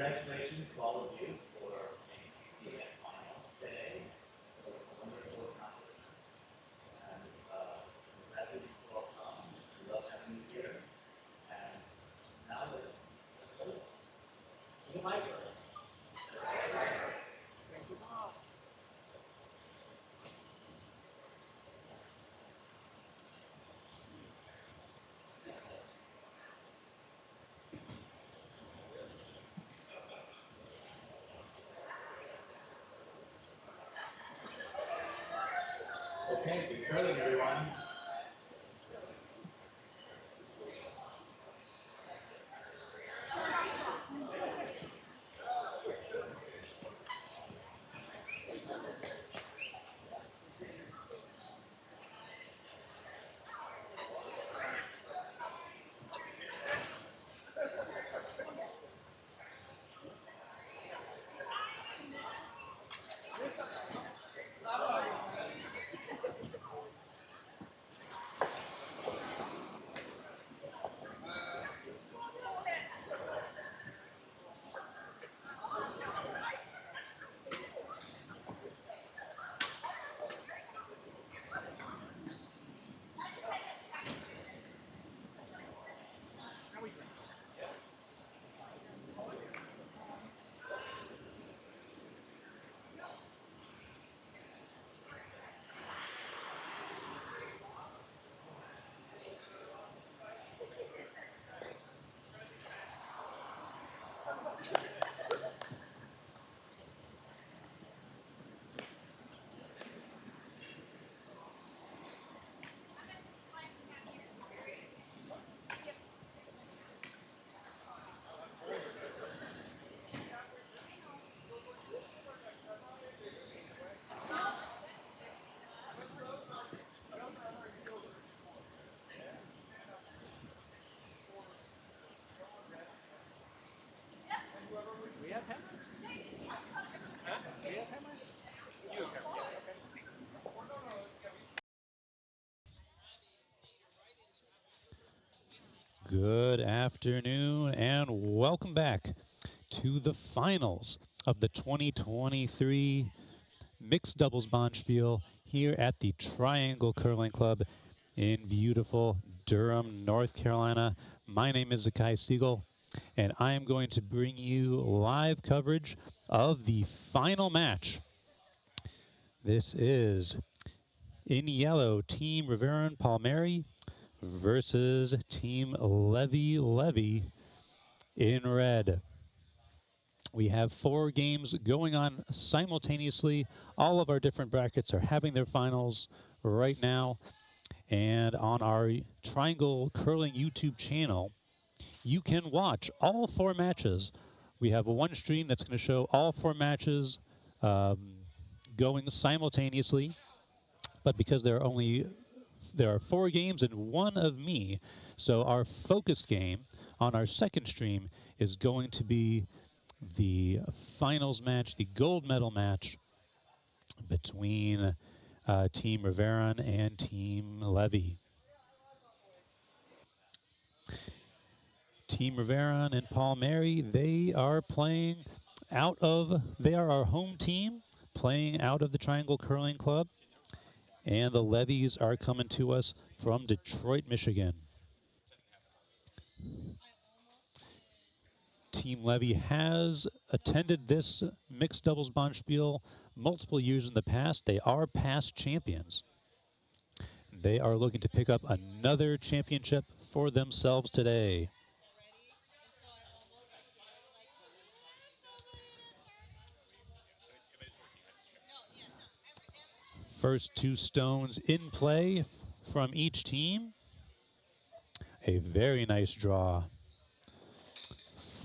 Congratulations to all of you for making the event final today. It's a wonderful accomplishment. And I'm glad that you all come. We love having you here. And now let's host to the microphone. Okay, good curling, everyone. Good afternoon and welcome back to the finals of the 2023 Mixed Doubles Bonspiel here at the Triangle Curling Club in beautiful Durham, North Carolina. My name is Zakai Siegel, and I am going to bring you live coverage of the final match. This is in yellow, Team Rivera and Palmieri versus Team Levy in red. We have 4 games going on simultaneously. All of our different brackets are having their finals right now. And on our Triangle Curling YouTube channel, you can watch all 4 matches. We have one stream that's going to show all 4 matches going simultaneously. But because there are 4 games and 1 of me, so our focused game on our second stream is going to be the finals match, the gold medal match between Team Riveron and Team Levy. Team Riveron and Palmieri, they are our home team, playing out of the Triangle Curling Club. And the Levies are coming to us from Detroit, Michigan. Team Levy has attended this mixed doubles Bonspiel multiple years in the past. They are past champions. They are looking to pick up another championship for themselves today. First 2 stones in play from each team. A very nice draw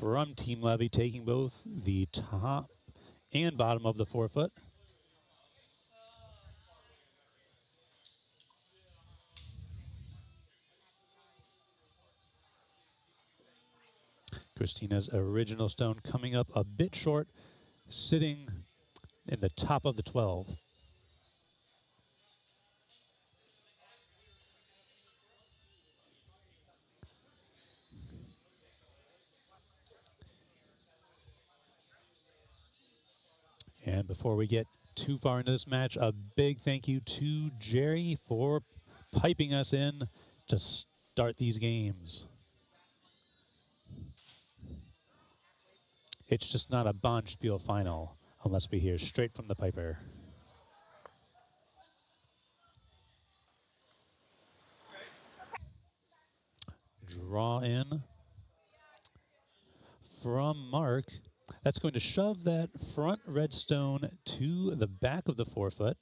from Team Levy, taking both the top and bottom of the forefoot. Christina's original stone coming up a bit short, sitting in the top of the 12. And before we get too far into this match, a big thank you to Jerry for piping us in to start these games. It's just not a Bonspiel final unless we hear straight from the piper. Draw in from Mark. That's going to shove that front red stone to the back of the forefoot.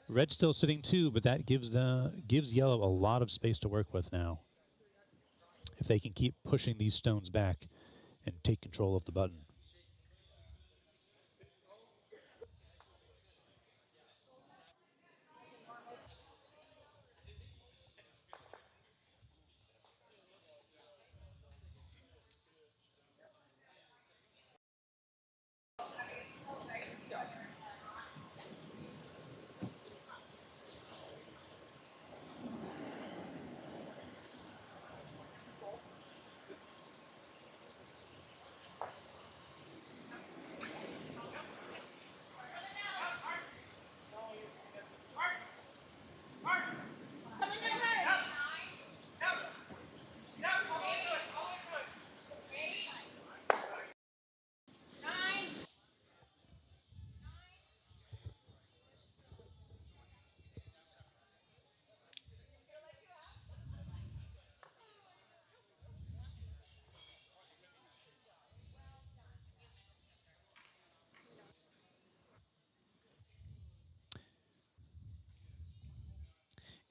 Red still sitting 2, but that gives yellow a lot of space to work with now. If they can keep pushing these stones back and take control of the button.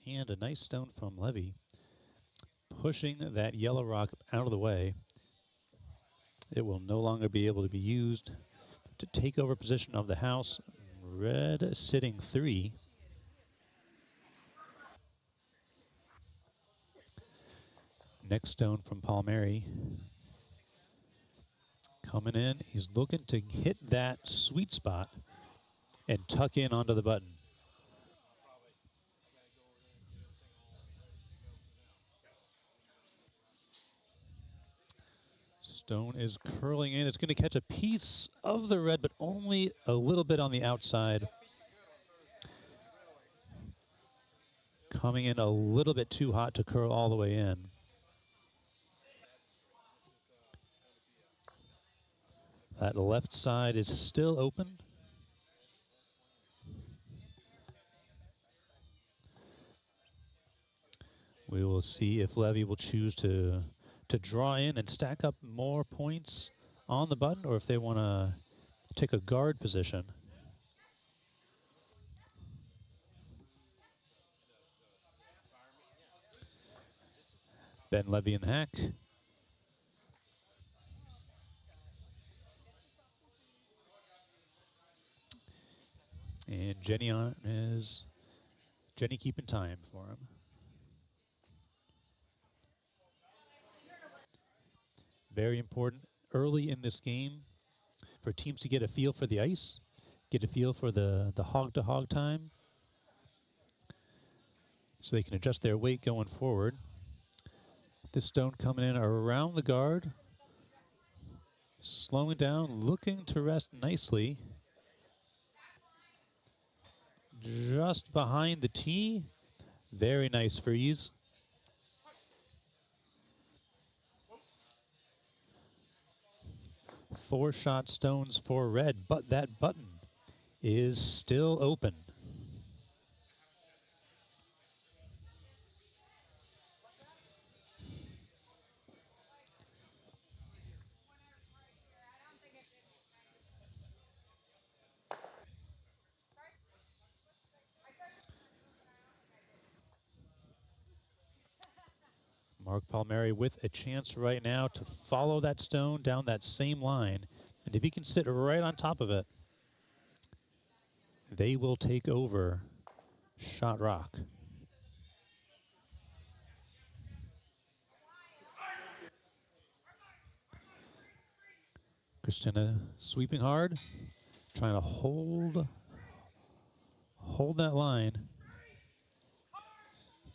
And a nice stone from Levy, pushing that yellow rock out of the way. It will no longer be able to be used to take over position of the house. Red sitting 3. Next stone from Palmieri. Coming in, he's looking to hit that sweet spot and tuck in onto the button. Stone is curling in. It's going to catch a piece of the red, but only a little bit on the outside. Coming in a little bit too hot to curl all the way in. That left side is still open. We will see if Levy will choose to draw in and stack up more points on the button, or if they want to take a guard position. Ben Levy in the hack. And Jenny keeping time for him. Very important early in this game for teams to get a feel for the ice, get a feel for the hog-to-hog time, so they can adjust their weight going forward. This stone coming in around the guard, slowing down, looking to rest nicely. Just behind the tee. Very nice freeze. Four shot stones for red, but that button is still open. Mark Palmieri with a chance right now to follow that stone down that same line. And if he can sit right on top of it, they will take over Shot Rock. Christina sweeping hard, trying to hold that line.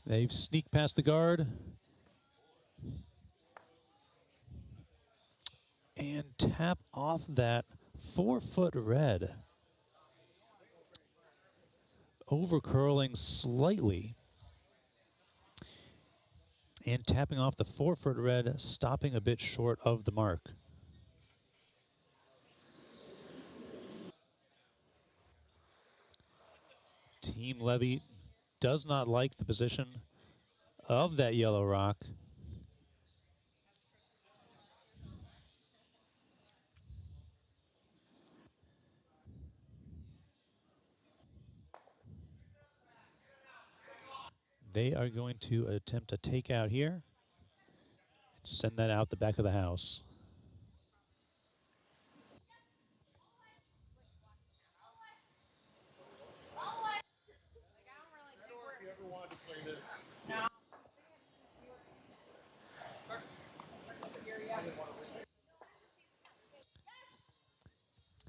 They've sneaked past the guard. And tap off that 4-foot red. Over-curling slightly. And tapping off the 4-foot red, stopping a bit short of the mark. Team Levy does not like the position of that yellow rock. They are going to attempt a takeout here. Send that out the back of the house.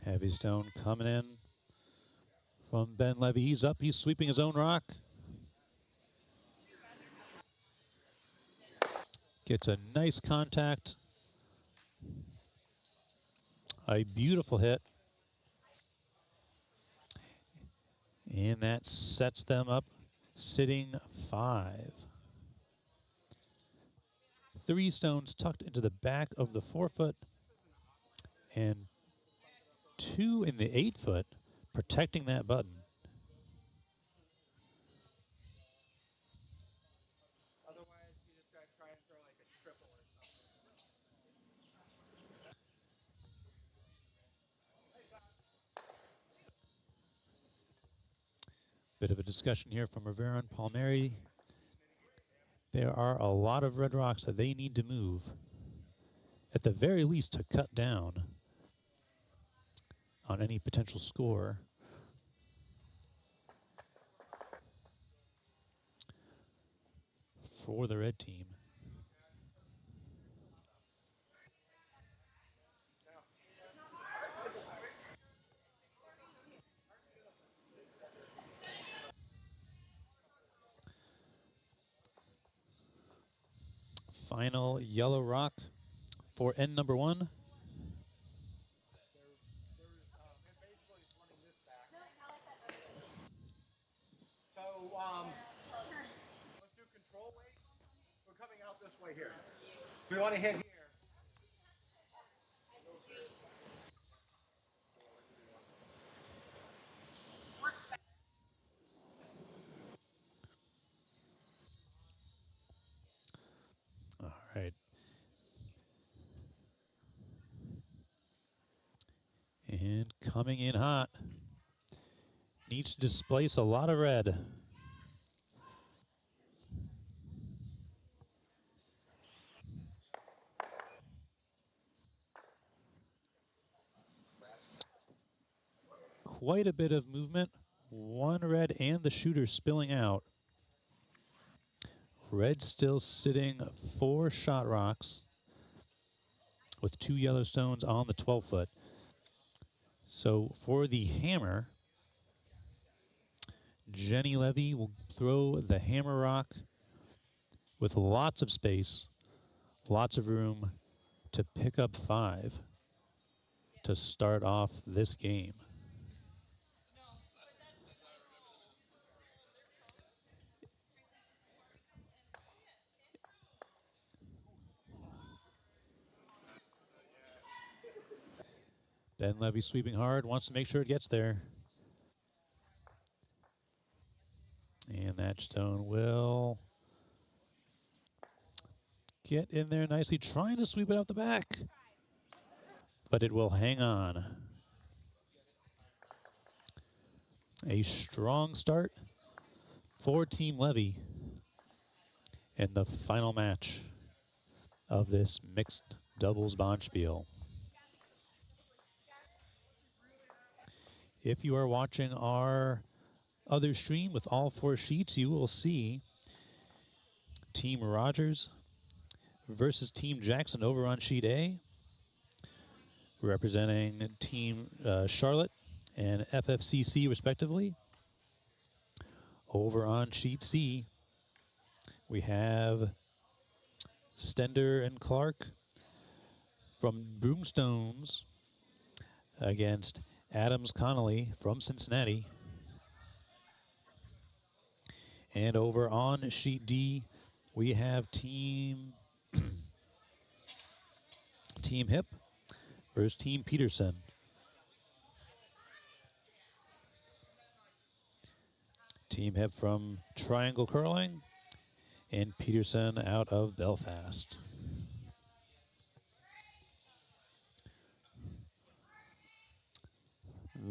Heavy stone coming in from Ben Levy. He's up. He's sweeping his own rock. Gets a nice contact. A beautiful hit. And that sets them up sitting 5. 3 stones tucked into the back of the 4-foot and 2 in the 8-foot, protecting that button. Otherwise, you just gotta try and throw like a triple or something. Bit of a discussion here from Rivera and Palmieri. There are a lot of red rocks that they need to move, at the very least to cut down on any potential score. For the red team. Final yellow rock for end number 1. And basically it's running this back. So, let's do control weight. We're coming out this way here. We want to hit here. All right. And coming in hot. Needs to displace a lot of red. Quite a bit of movement. 1 red and the shooter spilling out. Red still sitting 4 shot rocks with 2 yellow stones on the 12-foot. So for the hammer, Jenny Levy will throw the hammer rock with lots of space, lots of room to pick up 5 to start off this game. Ben Levy sweeping hard, wants to make sure it gets there. And that stone will get in there nicely, trying to sweep it out the back. But it will hang on. A strong start for Team Levy in the final match of this mixed doubles Bonspiel. If you are watching our other stream with all 4 sheets, you will see Team Rogers versus Team Jackson over on sheet A, representing Team Charlotte and FFCC respectively. Over on sheet C, we have Stender and Clark from Broomstones against Adams Connolly from Cincinnati. And over on sheet D, we have Team Team Hip versus Team Peterson. Team Hip from Triangle Curling and Peterson out of Belfast.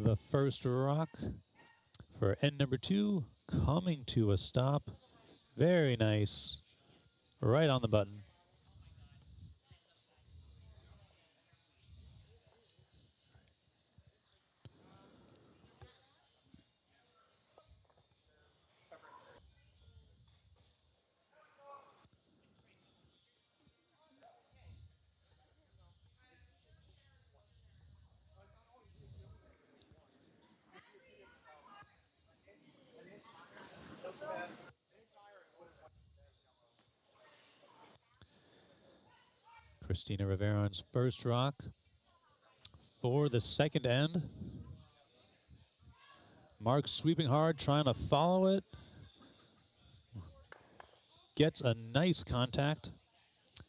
The first rock for end number 2 coming to a stop. Very nice. Right on the button. Christina Riveron's first rock for the second end. Mark sweeping hard, trying to follow it. Gets a nice contact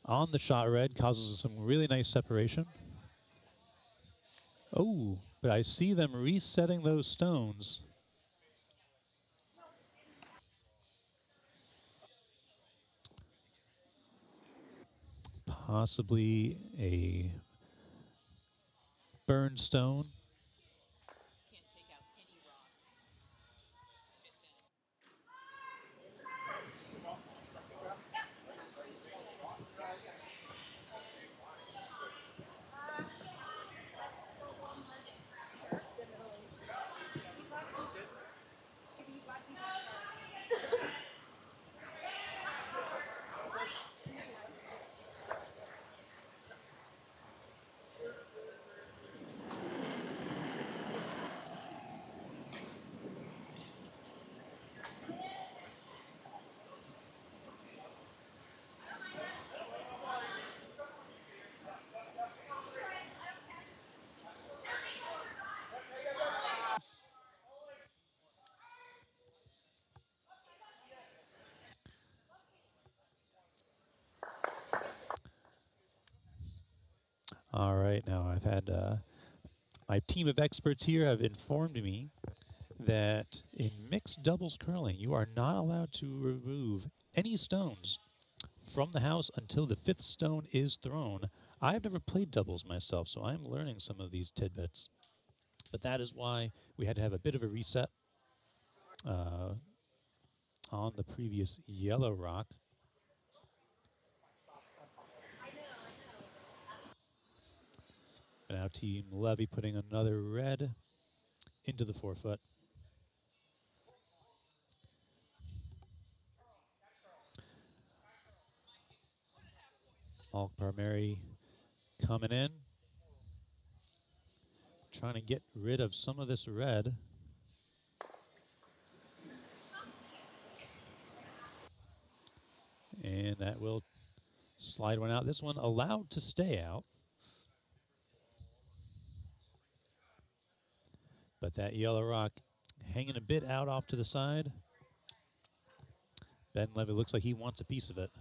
on the shot red, causes some really nice separation. Oh, but I see them resetting those stones. Possibly a burned stone. All right, now I've had my team of experts here have informed me that in mixed doubles curling, you are not allowed to remove any stones from the house until the 5th stone is thrown. I've never played doubles myself, so I'm learning some of these tidbits. But that is why we had to have a bit of a reset on the previous yellow rock. Now Team Levy putting another red into the 4-foot. Malk Parmeri coming in, trying to get rid of some of this red. And that will slide one out. This one allowed to stay out. But that yellow rock hanging a bit out off to the side. Ben Levy looks like he wants a piece of it.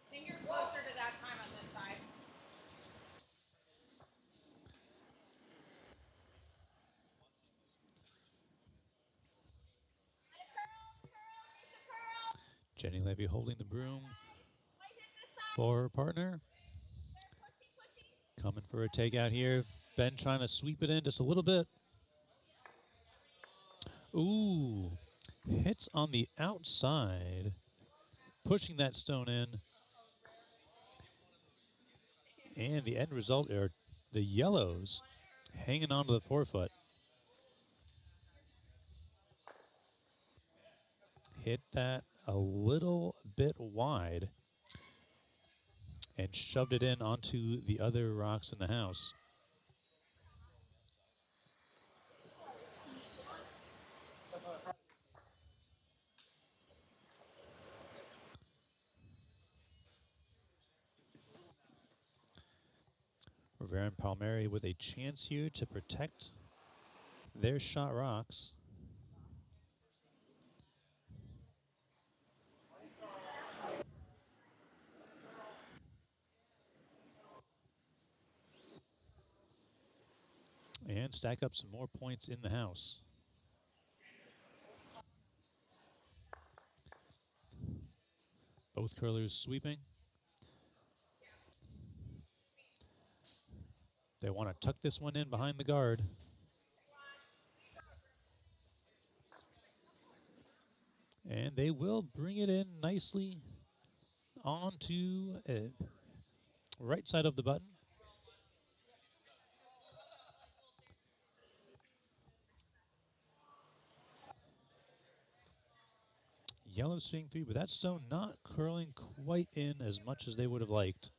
I think you're closer to that time on this side. Jenny Levy holding the broom for her partner. Coming for a takeout here. Ben trying to sweep it in just a little bit. Ooh, hits on the outside, pushing that stone in. And the end result are the yellows hanging onto the 4-foot. Hit that a little bit wide and shoved it in onto the other rocks in the house. Rivera and Palmieri with a chance here to protect their shot rocks. And stack up some more points in the house. Both curlers sweeping. They want to tuck this one in behind the guard. And they will bring it in nicely onto right side of the button. Yellow swing 3, but that stone not curling quite in as much as they would have liked.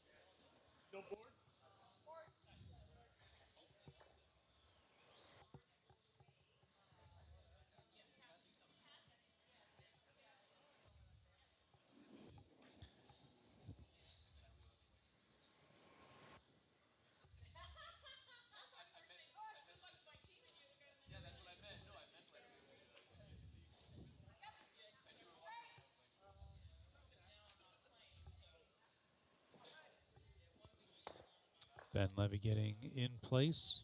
Ben Levy getting in place.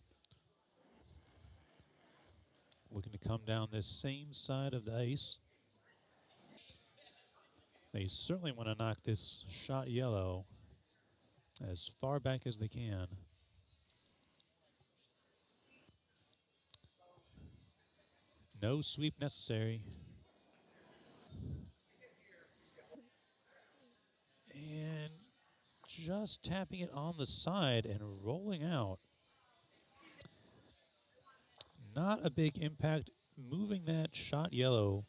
Looking to come down this same side of the ice. They certainly want to knock this shot yellow as far back as they can. No sweep necessary. And just tapping it on the side and rolling out. Not a big impact, moving that shot yellow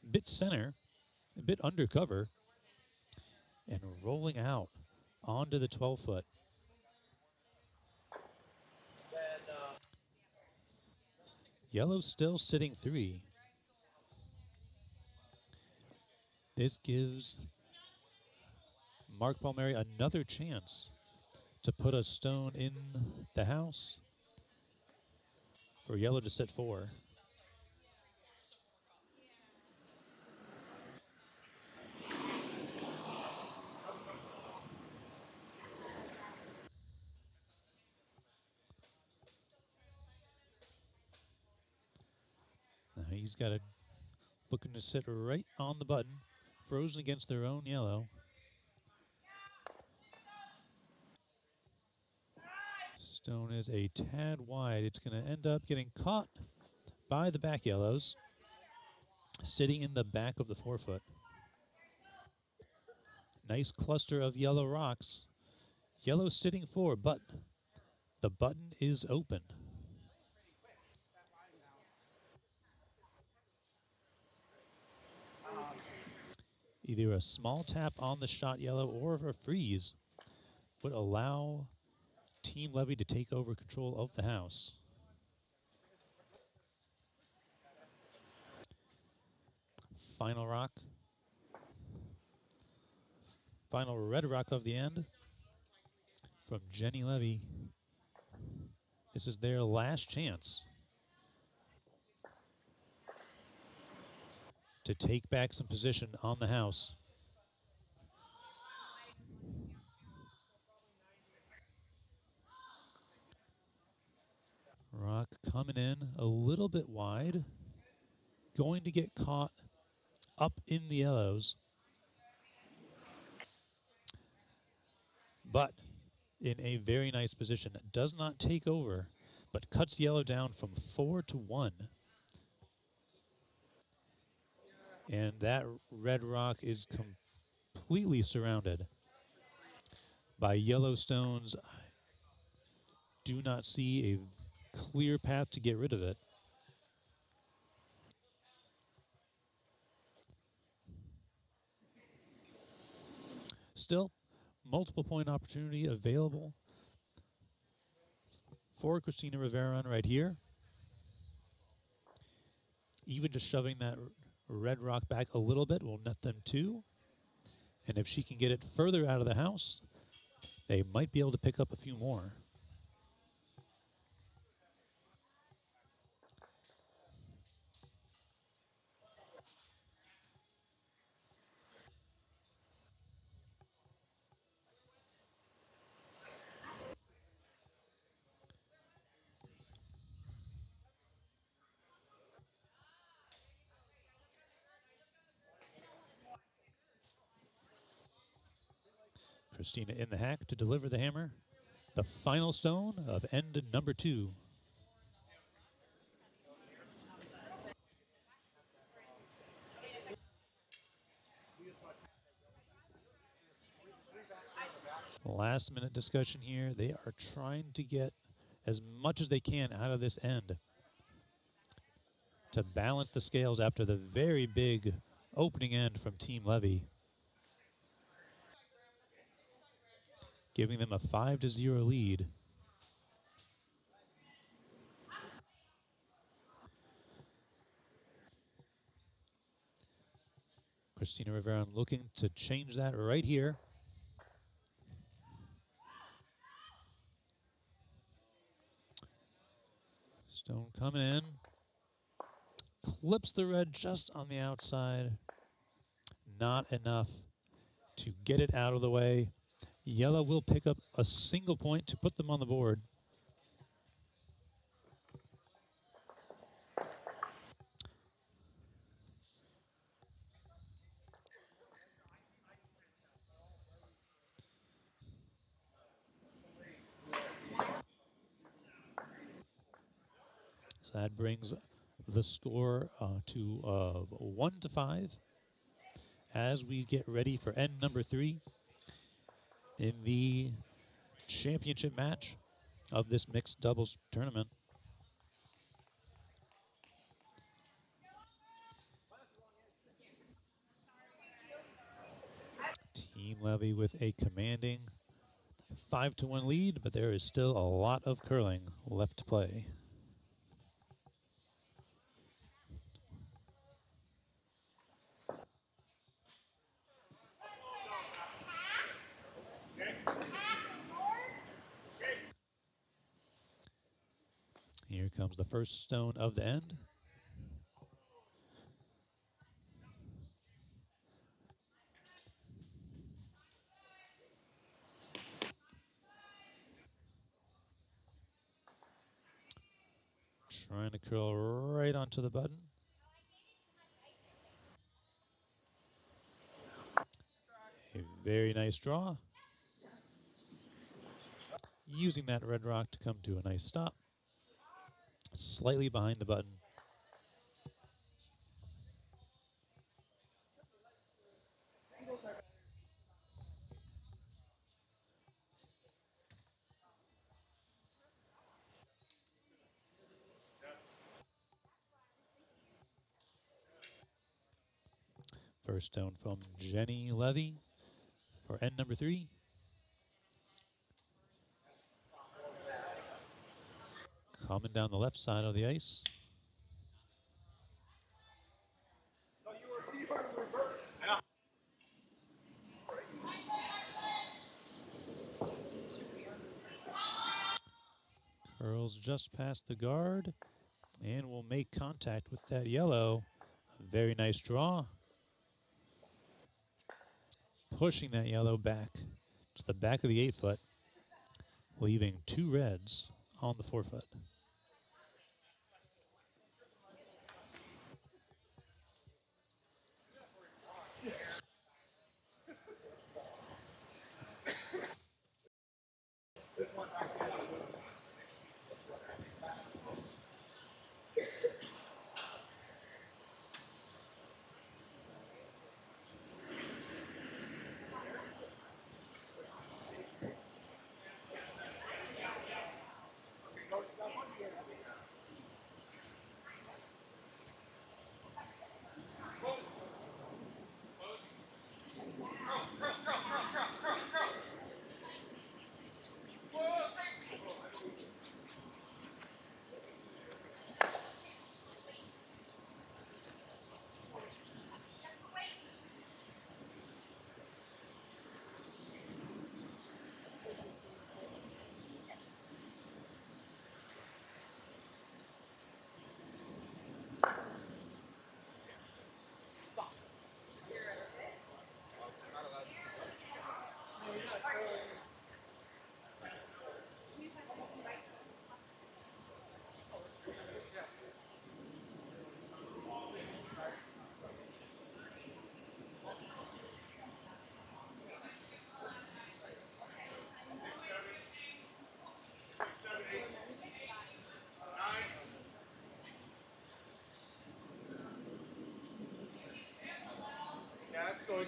a bit center, a bit undercover, and rolling out onto the 12-foot. Yellow still sitting 3. This gives Mark Palmieri another chance to put a stone in the house for yellow to sit 4. Now he's got a looking to sit right on the button, frozen against their own yellow. Stone is a tad wide. It's going to end up getting caught by the back yellows, sitting in the back of the 4-foot. Nice cluster of yellow rocks. Yellow sitting 4, but the button is open. Either a small tap on the shot yellow or a freeze would allow Team Levy to take over control of the house. Final rock. Final red rock of the end from Jenny Levy. This is their last chance to take back some position on the house. Rock coming in a little bit wide. Going to get caught up in the yellows. But in a very nice position. Does not take over, but cuts yellow down from 4 to 1. And that red rock is completely surrounded by yellow stones. Do not see a clear path to get rid of it. still, multiple point opportunity available for Christina Rivera right here. Even just shoving that red rock back a little bit will net them 2. And if she can get it further out of the house, they might be able to pick up a few more. Christina in the hack to deliver the hammer. The final stone of end number 2. Last minute discussion here. They are trying to get as much as they can out of this end to balance the scales after the very big opening end from Team Levy, giving them a 5-0 lead. Christina Rivera looking to change that right here. Stone coming in. Clips the red just on the outside. Not enough to get it out of the way. Yellow will pick up a single point to put them on the board. So that brings the score to 1-5 as we get ready for end number 3 in the championship match of this mixed doubles tournament. Team Levy with a commanding 5-1 lead, but there is still a lot of curling left to play. Here comes the first stone of the end. Trying to curl right onto the button. A very nice draw. Using that red rock to come to a nice stop. Slightly behind the button. First stone from Jenny Levy for end number 3. Coming down the left side of the ice. Curls just past the guard and will make contact with that yellow. Very nice draw. Pushing that yellow back to the back of the 8-foot, leaving 2 reds on the 4-foot.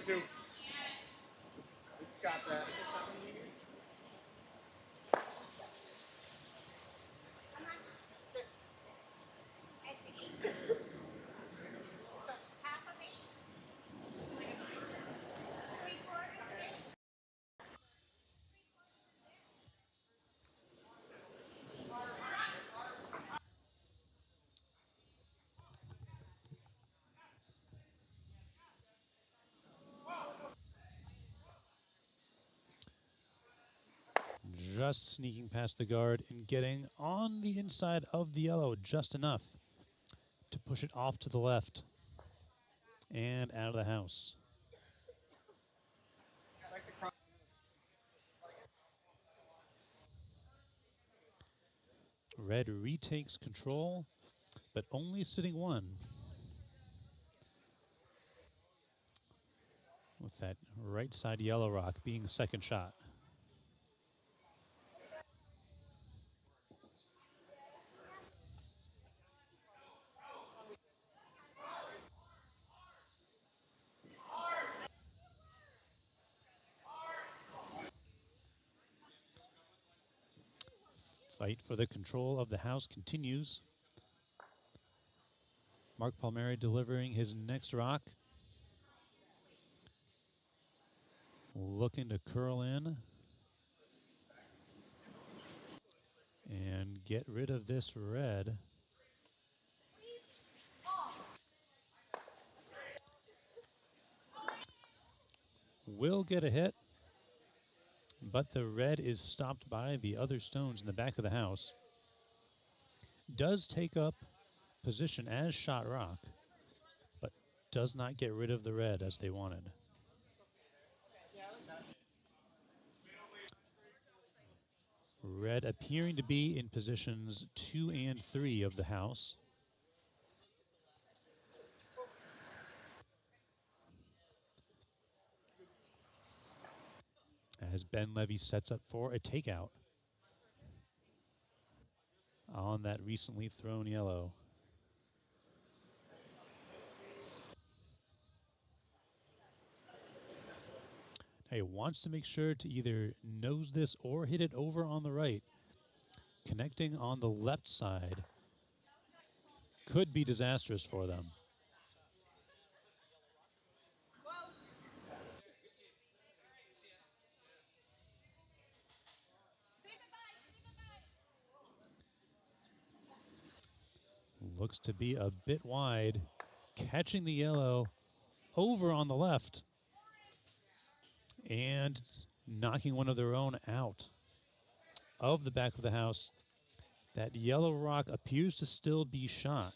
going to. It's got that. Just sneaking past the guard and getting on the inside of the yellow just enough to push it off to the left and out of the house. Red retakes control, but only sitting one. With that right side yellow rock being second shot. Fight for the control of the house continues. Mark Palmieri delivering his next rock. Looking to curl in and get rid of this red. Will get a hit, but the red is stopped by the other stones in the back of the house. Does take up position as shot rock, but does not get rid of the red as they wanted. Red appearing to be in positions 2 and 3 of the house. As Ben Levy sets up for a takeout on that recently thrown yellow. He wants to make sure to either nose this or hit it over on the right. Connecting on the left side could be disastrous for them. Looks to be a bit wide. Catching the yellow over on the left. And knocking one of their own out of the back of the house. That yellow rock appears to still be shot.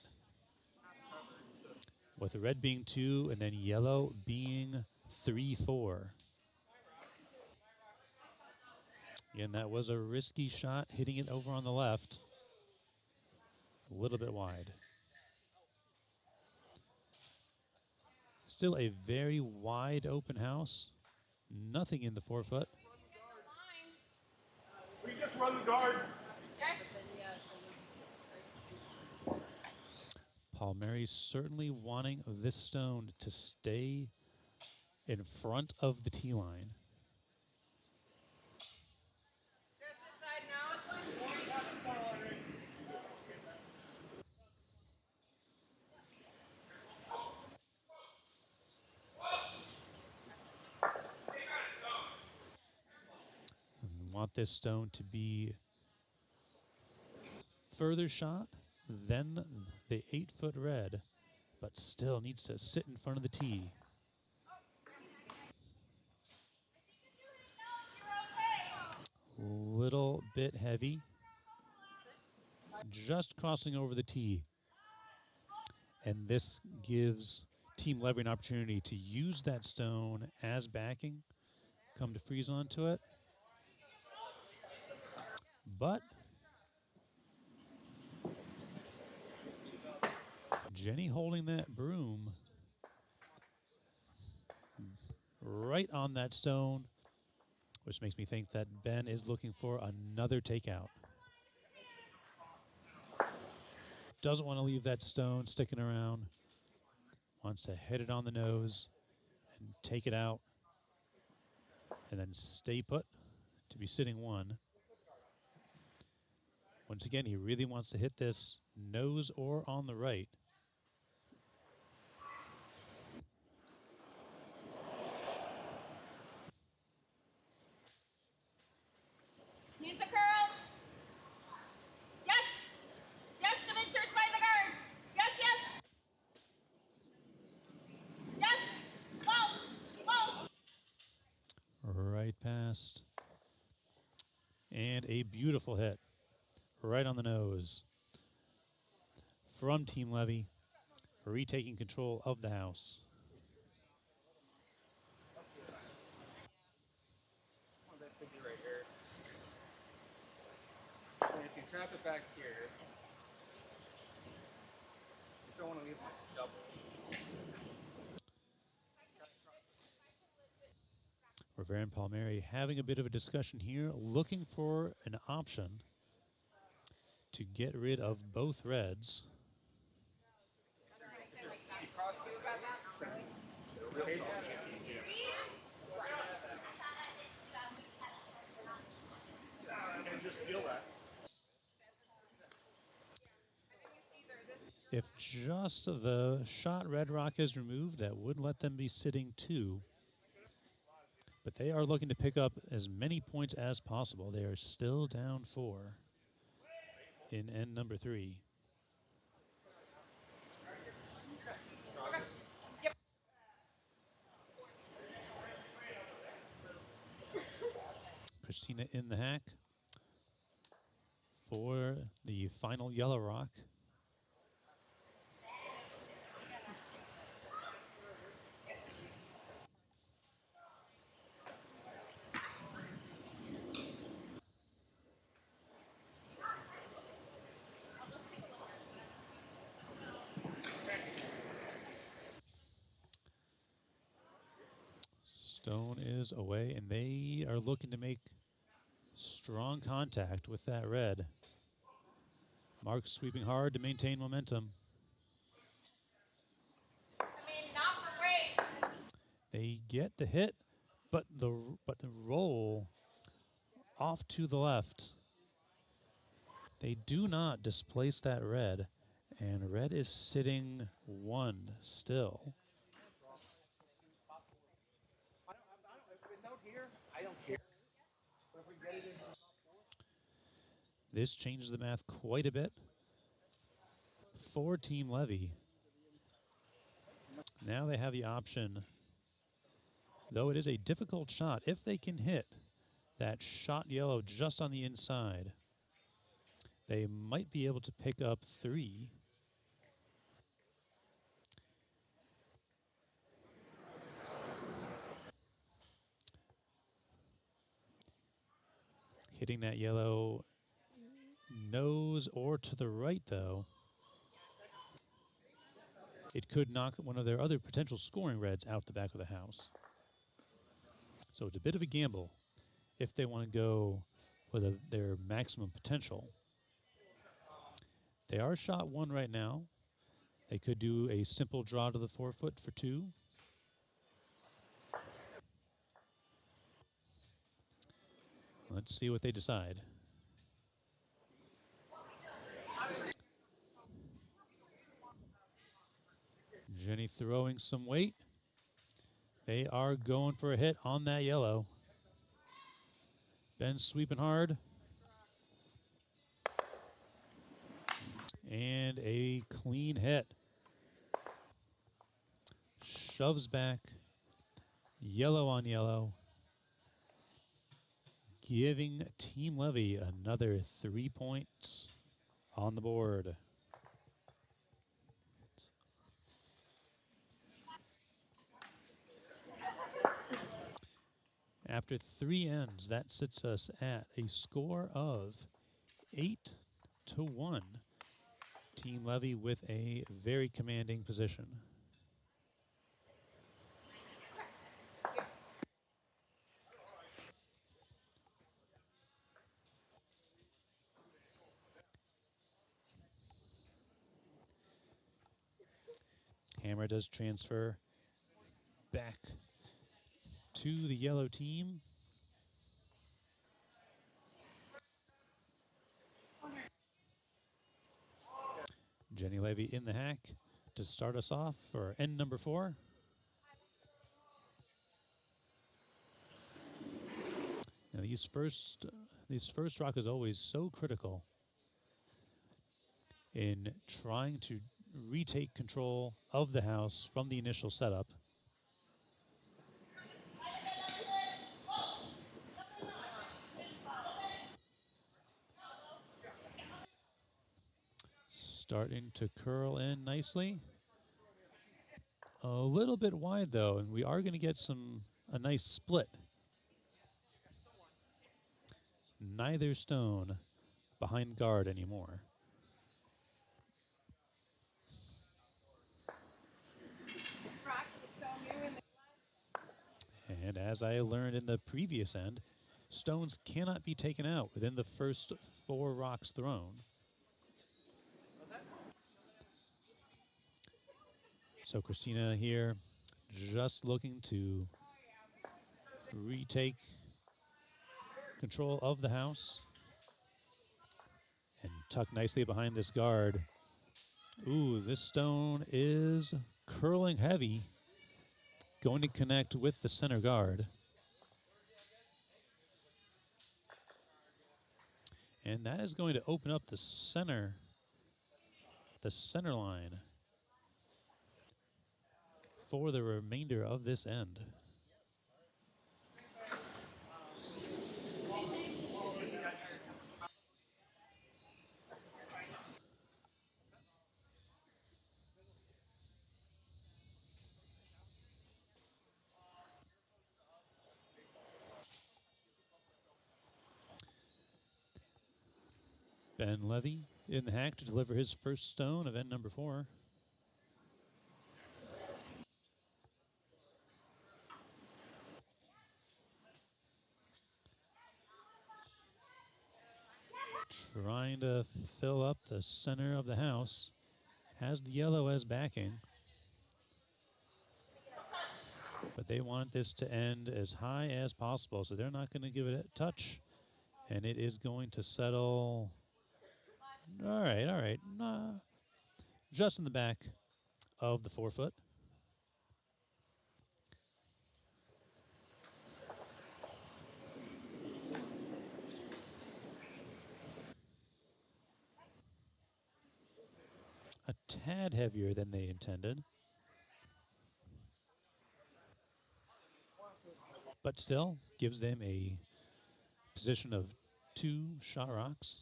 With the red being 2 and then yellow being 3-4. Again, that was a risky shot, hitting it over on the left. A little bit wide. Still a very wide open house. Nothing in the 4-foot. We just run the guard. Palmieri certainly wanting this stone to stay in front of the tee line. Just this side now. Want this stone to be further shot than the 8-foot red, but still needs to sit in front of the tee. Little bit heavy. Just crossing over the tee. And this gives Team Levy an opportunity to use that stone as backing, come to freeze onto it. But Jenny holding that broom right on that stone, which makes me think that Ben is looking for another takeout. Doesn't want to leave that stone sticking around. Wants to hit it on the nose take it out, and then stay put to be sitting 1. Once again, he really wants to hit this nose or on the right. Use the curl. Yes. Yes, to make sure it's by the guard. Yes, yes. Yes. Whoa. Right past. And a beautiful hit. Right on the nose. From Team Levy, retaking control of the house. This could be right here. And if you tap it back here, you don't want to leave it double. Rivera and Palmieri having a bit of a discussion here, looking for an option to get rid of both reds. Just feel that. If just the shot red rock is removed, that would let them be sitting 2. But they are looking to pick up as many points as possible. They are still down 4 in end number 3. Christina in the hack for the final yellow rock. Stone is away, and they are looking to make strong contact with that red. Mark sweeping hard to maintain momentum. Not for weight. They get the hit, but the roll off to the left. They do not displace that red, and red is sitting 1 still. If it's out here, I don't care. But if we get it in. This changes the math quite a bit for Team Levy. Now they have the option, though it is a difficult shot, if they can hit that shot yellow just on the inside, they might be able to pick up 3. Hitting that yellow nose or to the right, though, it could knock one of their other potential scoring reds out the back of the house. So it's a bit of a gamble if they want to go with their maximum potential. They are shot 1 right now. They could do a simple draw to the 4-foot for 2. Let's see what they decide. Jenny throwing some weight. They are going for a hit on that yellow. Ben sweeping hard. And a clean hit. Shoves back. Yellow on yellow. Giving Team Levy another 3 points on the board. After 3 ends, that sits us at a score of 8-1. Team Levy with a very commanding position. Hammer does transfer back to the yellow team. Jenny Levy in the hack to start us off for end number 4. Now these first rock is always so critical in trying to retake control of the house from the initial setup. Starting to curl in nicely. A little bit wide though, and we are going to get a nice split. Neither stone behind guard anymore. And as I learned in the previous end, stones cannot be taken out within the first 4 rocks thrown. So Christina here just looking to retake control of the house and tuck nicely behind this guard. Ooh, this stone is curling heavy, going to connect with the center guard. And that is going to open up the center line for the remainder of this end. Ben Levy in the hack to deliver his first stone of end number 4. Trying to fill up the center of the house. Has the yellow as backing. But they want this to end as high as possible, so they're not going to give it a touch. And it is going to settle. All right. Just in the back of the 4-foot. A tad heavier than they intended. But still gives them a position of 2 shot rocks.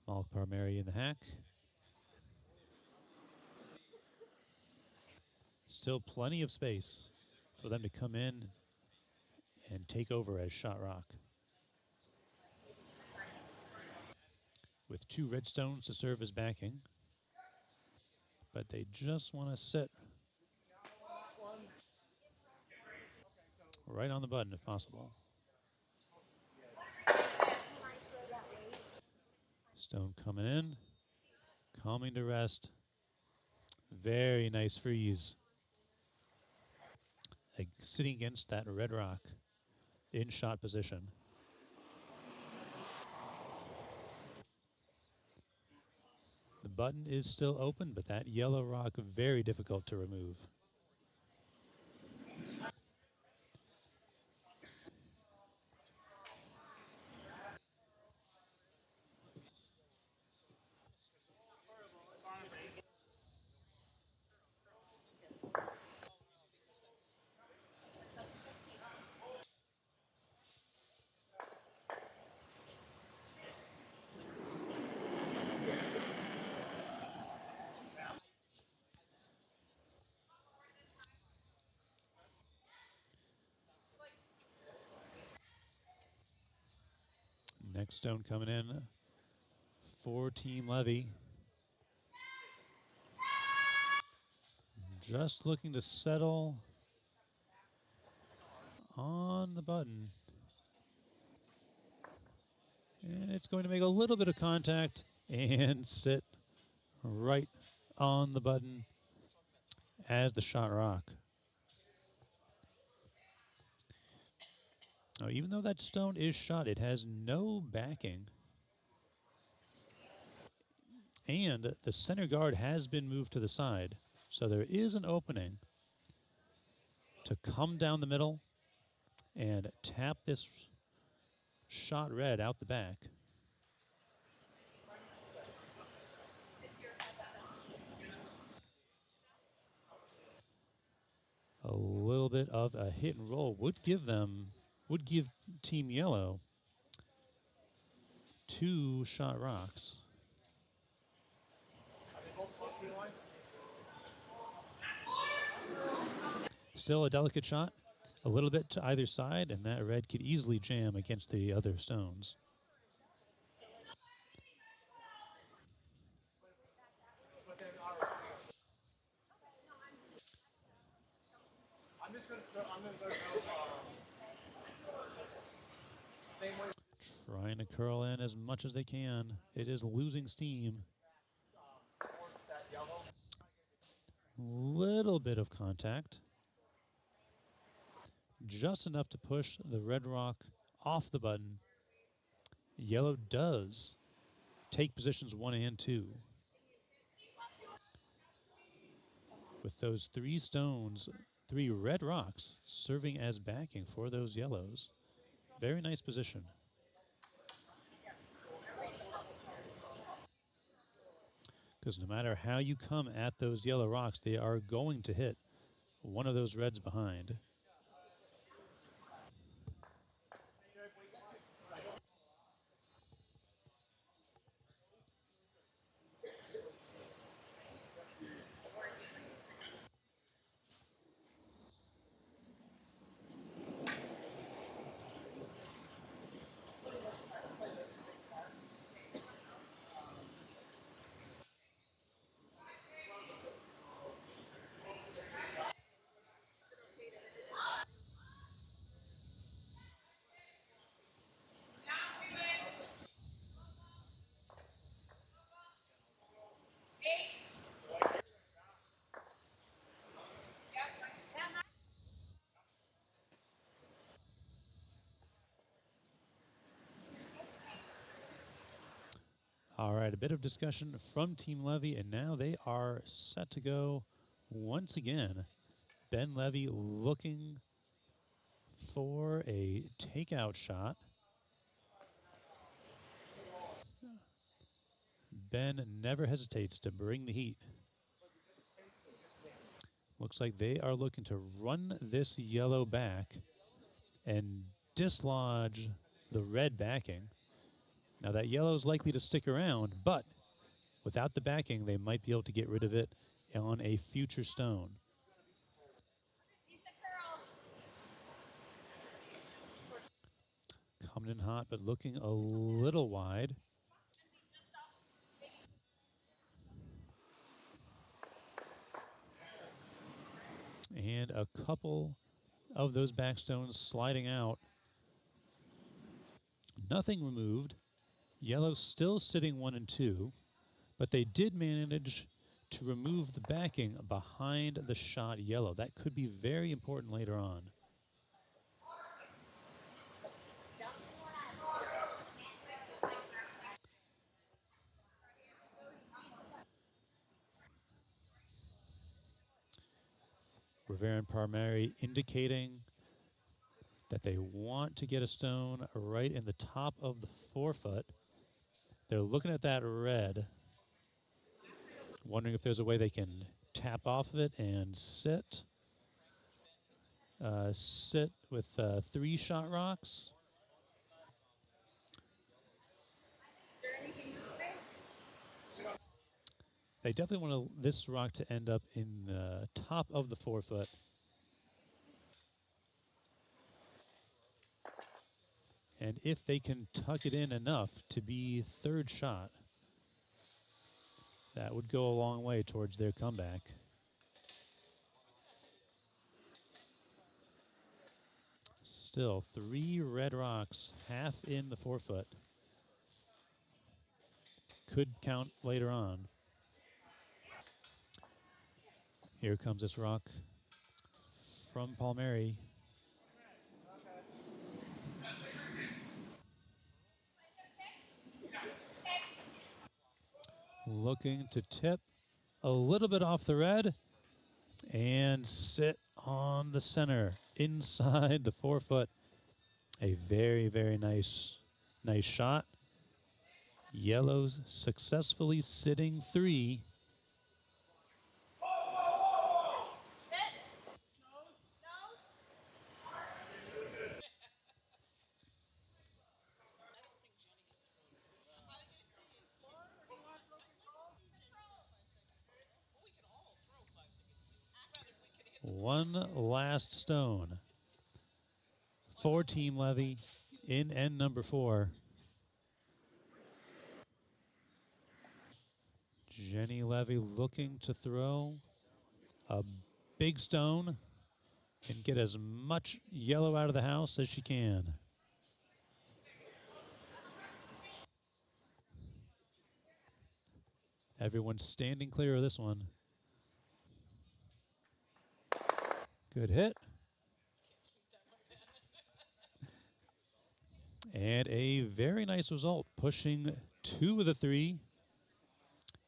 Malik Parmeri in the hack. Still plenty of space for them to come in and take over as shot rock. With 2 red stones to serve as backing. But they just want to sit right on the button if possible. Stone coming in, coming to rest. Very nice freeze. Sitting against that red rock in shot position. The button is still open, but that yellow rock very difficult to remove. Next stone coming in for Team Levy. Just looking to settle on the button. And it's going to make a little bit of contact and sit right on the button as the shot rock. Now, even though that stone is shot, it has no backing. And the center guard has been moved to the side. So there is an opening to come down the middle and tap this shot red out the back. A little bit of a hit and roll would give Team Yellow 2 shot rocks. Are they both above key line? Still a delicate shot, a little bit to either side, and that red could easily jam against the other stones. But then, all right. I'm gonna go same way. Trying to curl in as much as they can. It is losing steam. Towards that yellow. Little bit of contact. Just enough to push the red rock off the button. Yellow does take positions 1 and 2. With those 3 stones, 3 red rocks serving as backing for those yellows. Very nice position. Because no matter how you come at those yellow rocks, they are going to hit one of those reds behind. All right, a bit of discussion from Team Levy, and now they are set to go once again. Ben Levy looking for a takeout shot. Ben never hesitates to bring the heat. Looks like they are looking to run this yellow back and dislodge the red backing. Now that yellow is likely to stick around, but without the backing, they might be able to get rid of it on a future stone. Coming in hot, but looking a little wide. And a couple of those backstones sliding out. Nothing removed. Yellow still sitting 1 and 2, but they did manage to remove the backing behind the shot yellow. That could be very important later on. Rivera and Parmeri indicating that they want to get a stone right in the top of the forefoot. They're looking at that red, wondering if there's a way they can tap off of it and sit. Sit with 3 shot rocks. They definitely want this rock to end up in the top of the forefoot. And if they can tuck it in enough to be 3rd shot, that would go a long way towards their comeback. Still 3 red rocks, half in the forefoot. could count later on. Here comes this rock from Palmieri. Looking to tip a little bit off the red and sit on the center inside the 4 foot. A very, very nice shot. Yellow's successfully sitting 3. One last stone for Team Levy in end number 4. Jenny Levy looking to throw a big stone and get as much yellow out of the house as she can. Everyone's standing clear of this one. Good hit. And a very nice result, pushing 2 of the 3.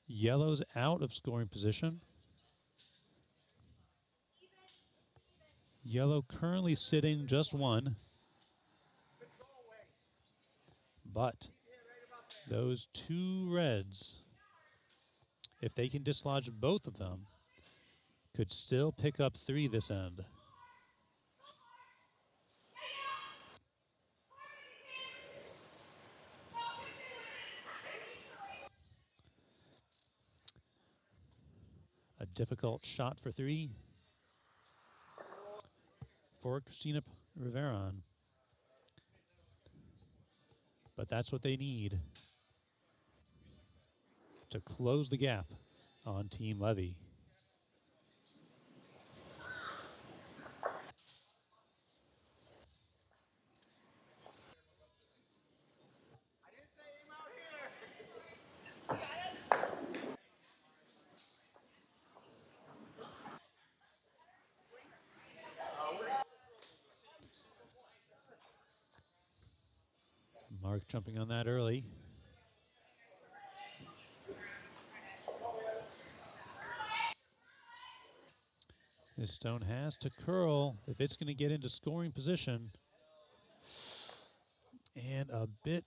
Yellow's out of scoring position. Yellow currently sitting just 1. But those 2 reds, if they can dislodge both of them, could still pick up 3 this end. A difficult shot for 3 for Christina Riveron. But that's what they need to close the gap on Team Levy. Mark jumping on that early. This stone has to curl if it's going to get into scoring position. And a bit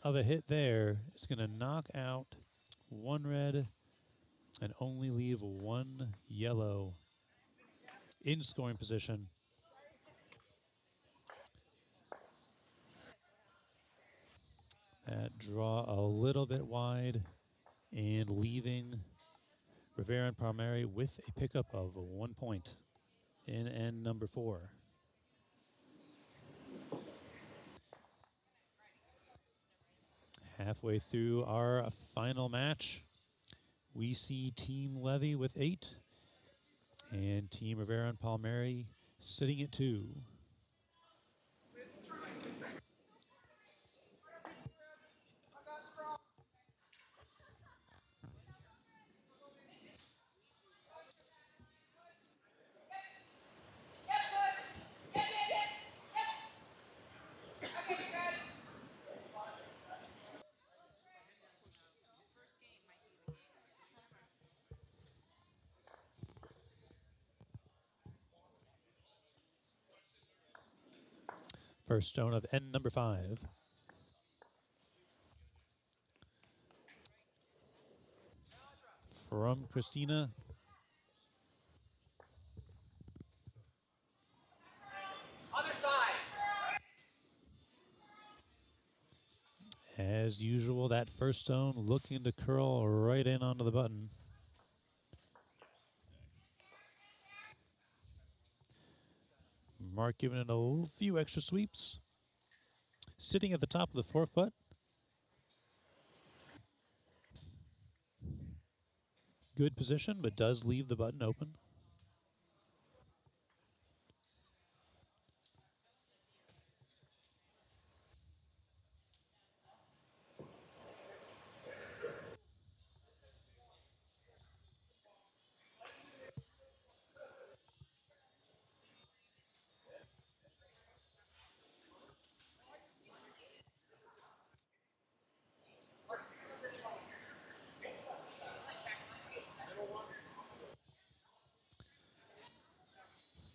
of a hit there is going to knock out 1 red and only leave 1 yellow in scoring position. That draw a little bit wide and leaving Rivera and Palmieri with a pickup of 1 point in end number 4. Halfway through our final match, we see Team Levy with 8 and Team Rivera and Palmieri sitting at 2. First stone of end number 5. From Christina. Other side. As usual, that first stone looking to curl right in onto the button. Mark giving it a few extra sweeps. Sitting at the top of the 4 foot. Good position, but does leave the button open.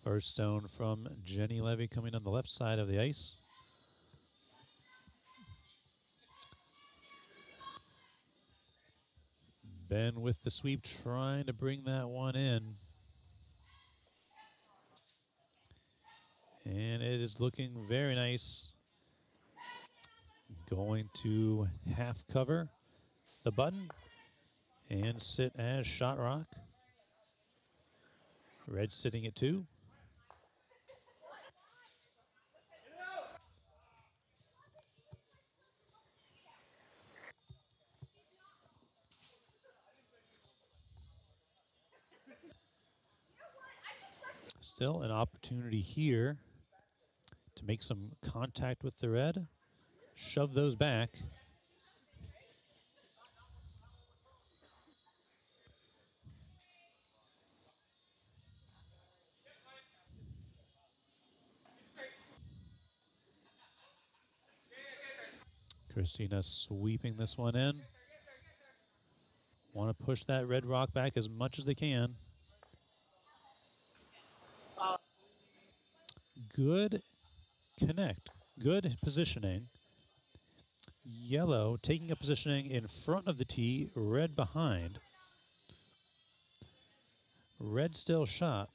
First stone from Jenny Levy coming on the left side of the ice. Ben with the sweep, trying to bring that one in. And it is looking very nice. Going to half cover the button and sit as shot rock. Red sitting at 2. Still an opportunity here to make some contact with the red. Shove those back. Christina sweeping this one in. Want to push that red rock back as much as they can. Good connect. Good positioning. Yellow taking a positioning in front of the tee, red behind. Red still shot,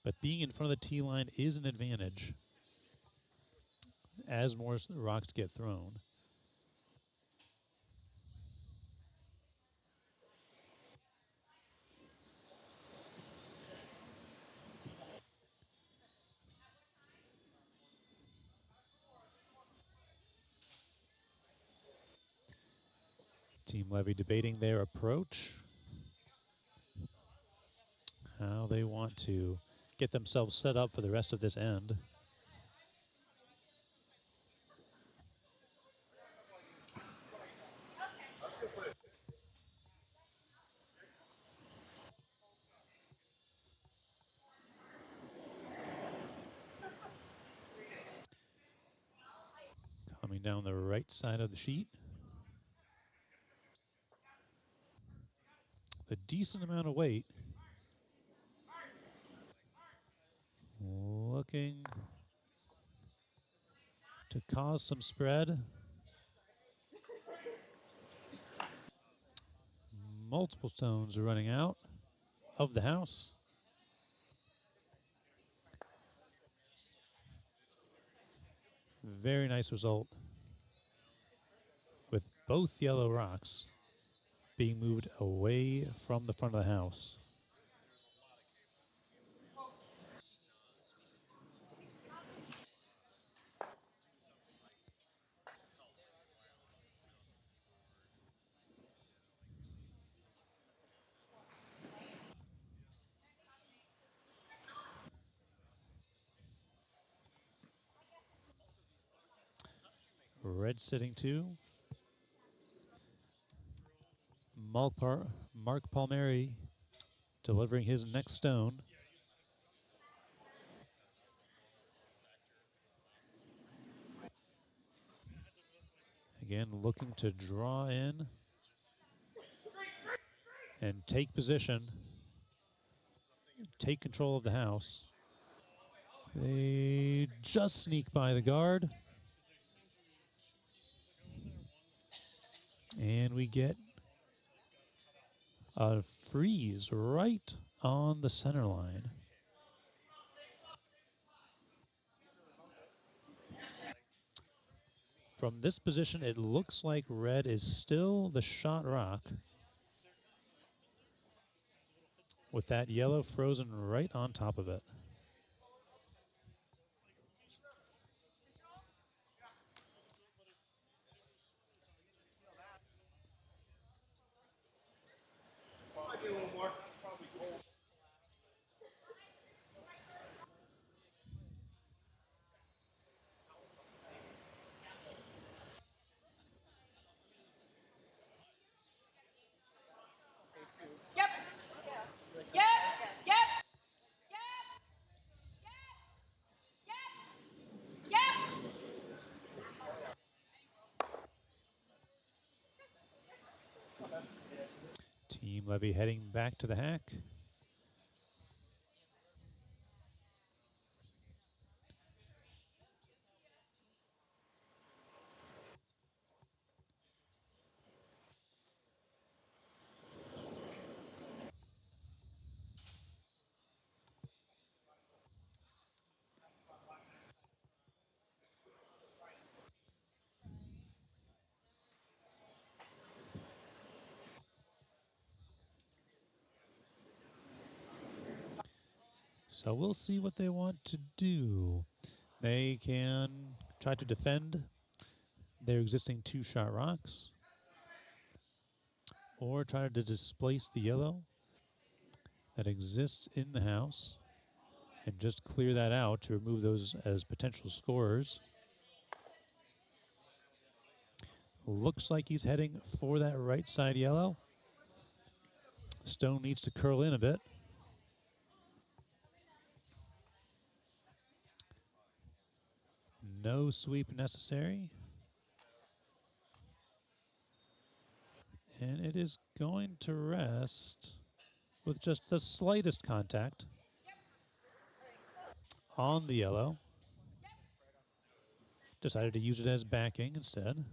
but being in front of the tee line is an advantage as more rocks get thrown. Team Levy debating their approach, how they want to get themselves set up for the rest of this end. Coming down the right side of the sheet. A decent amount of weight. Looking to cause some spread. Multiple stones are running out of the house. Very nice result with both yellow rocks being moved away from the front of the house. Red sitting 2. Mark Palmieri delivering his next stone. Again, looking to draw in and take position, take control of the house. They just sneak by the guard. And we get a freeze right on the center line. From this position, it looks like red is still the shot rock, with that yellow frozen right on top of it. Might be a little more. Probably cold. Yep. Yep. Yep. Yep. Yep. Yep. Team Levy heading back to the hack. So we'll see what they want to do. They can try to defend their existing 2-shot rocks, or try to displace the yellow that exists in the house and just clear that out to remove those as potential scorers. Looks like he's heading for that right side yellow. Stone needs to curl in a bit. No sweep necessary. And it is going to rest with just the slightest contact on the yellow. Decided to use it as backing instead.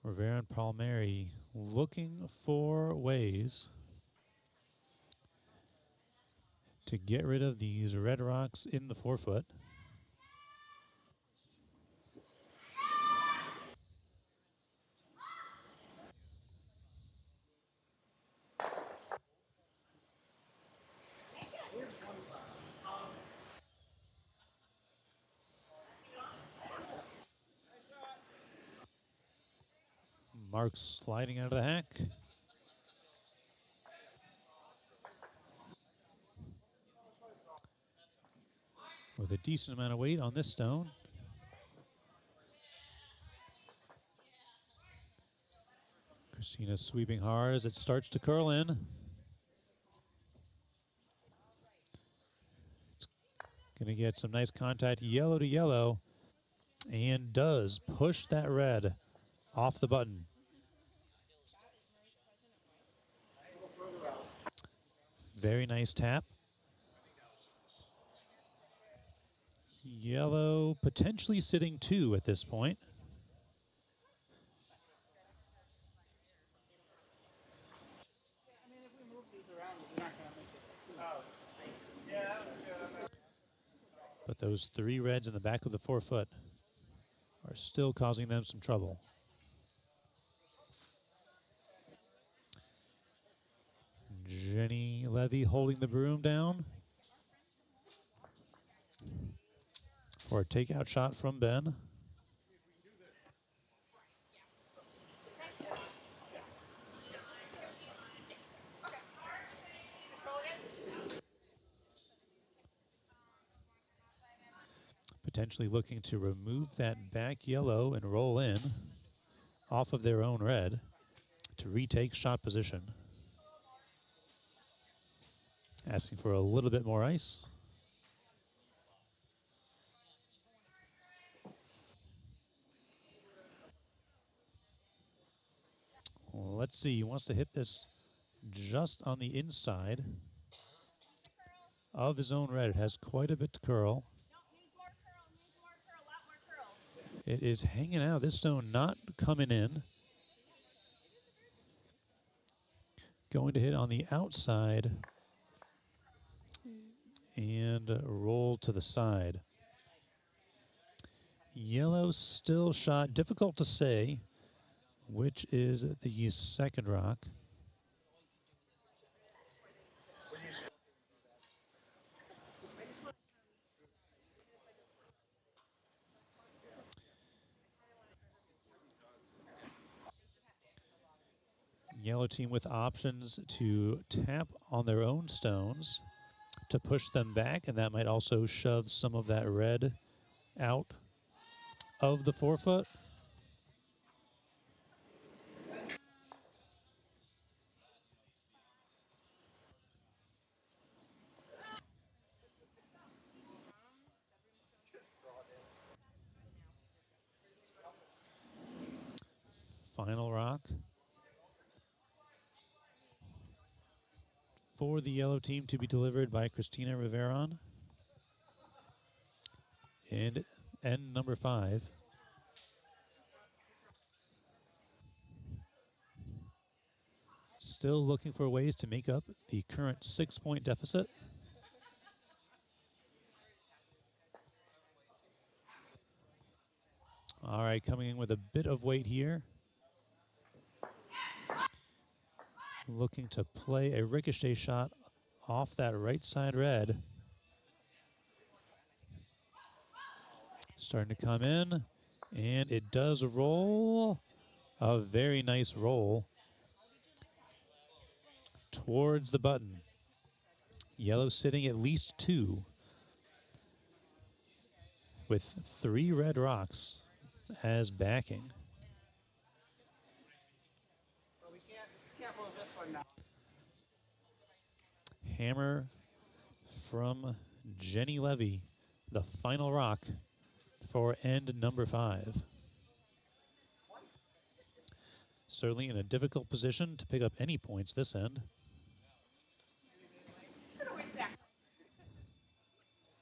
Rivera and Palmieri looking for ways to get rid of these red rocks in the forefoot. Mark's sliding out of the hack. With a decent amount of weight on this stone. Christina sweeping hard as it starts to curl in. It's going to get some nice contact, yellow to yellow, and does push that red off the button. Very nice tap. Yellow potentially sitting 2 at this point. But those 3 reds in the back of the forefoot are still causing them some trouble. Jenny Levy holding the broom down for a takeout shot from Ben. Potentially looking to remove that back yellow and roll in off of their own red to retake shot position. Asking for a little bit more ice. Well, let's see, he wants to hit this just on the inside of his own red. It has quite a bit to curl. It is hanging out. This stone not coming in. Going to hit on the outside and roll to the side. Yellow still shot. Difficult to say which is the second rock. Yellow team with options to tap on their own stones to push them back, and that might also shove some of that red out of the forefoot. Final rock for the yellow team to be delivered by Christina Riveron. And end number 5. still looking for ways to make up the current 6-point deficit. All right, coming in with a bit of weight here. Looking to play a ricochet shot off that right side red. Starting to come in, and it does roll. A very nice roll towards the button. Yellow sitting at least 2, with 3 red rocks as backing. Well, we can't move this one now. Hammer from Jenny Levy, the final rock for end number 5. Certainly in a difficult position to pick up any points this end.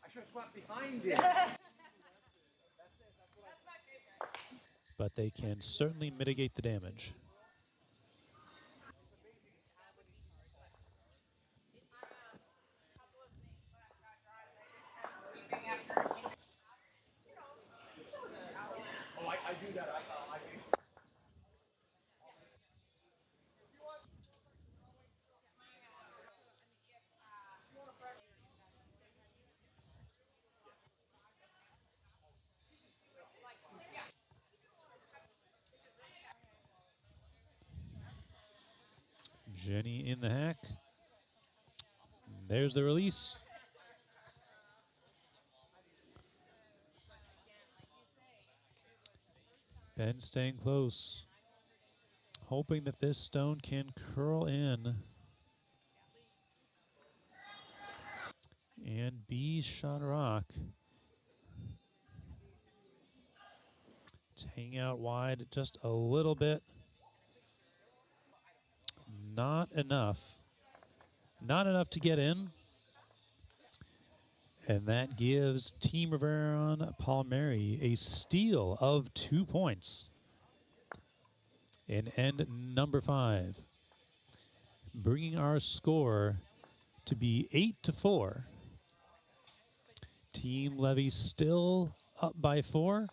I should have swept behind it. But they can certainly mitigate the damage. Oh, I do that. I do. Jenny in the hack. There's the release. Ben staying close, hoping that this stone can curl in and be shot rock. To hang out wide just a little bit. Not enough. Not enough to get in. And that gives Team Riveron Palmieri a steal of 2 points in end number 5, bringing our score to be 8-4. Team Levy still up by 4,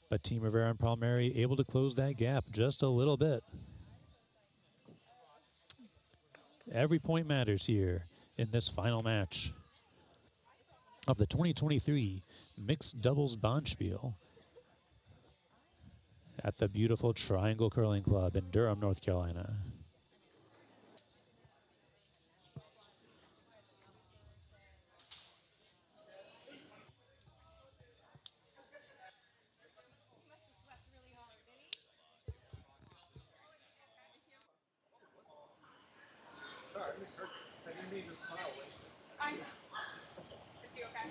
but Team Riveron Palmieri able to close that gap just a little bit. Every point matters here in this final match of the 2023 Mixed Doubles Bonspiel at the beautiful Triangle Curling Club in Durham, North Carolina. Sorry, I didn't mean to smile. I know. Is he okay?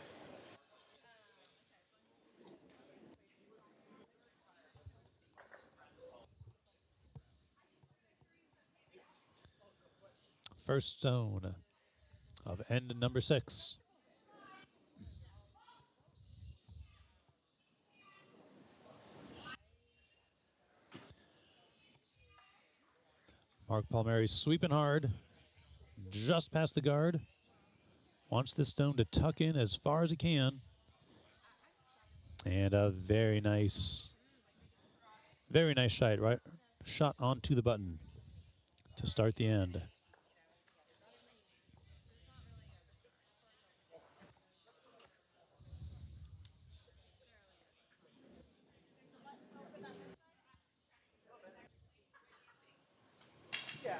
First zone of end number 6. Mark Palmieri sweeping hard, just past the guard. Wants this stone to tuck in as far as it can. And a very nice shot onto the button to start the end. Yeah.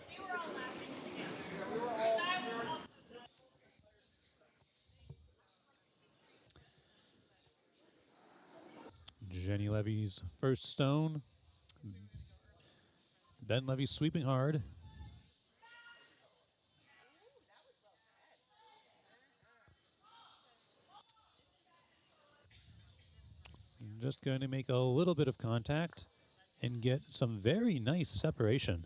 We were all laughing together. Jenny Levy's first stone. Ben Levy sweeping hard. Just going to make a little bit of contact and get some very nice separation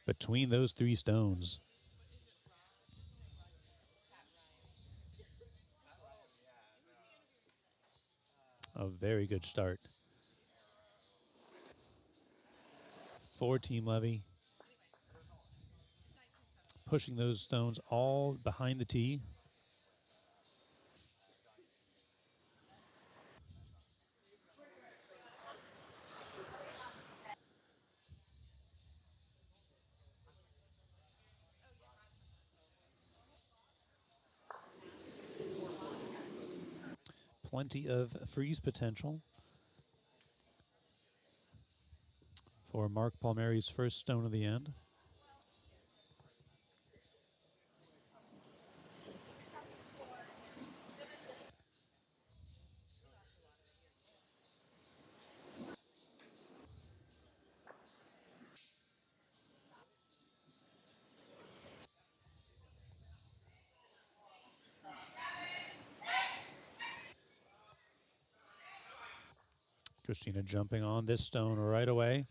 between those 3 stones. A very good start for Team Levy. Pushing those stones all behind the tee. Plenty of freeze potential for Mark Palmieri's first stone of the end. Christina jumping on this stone right away.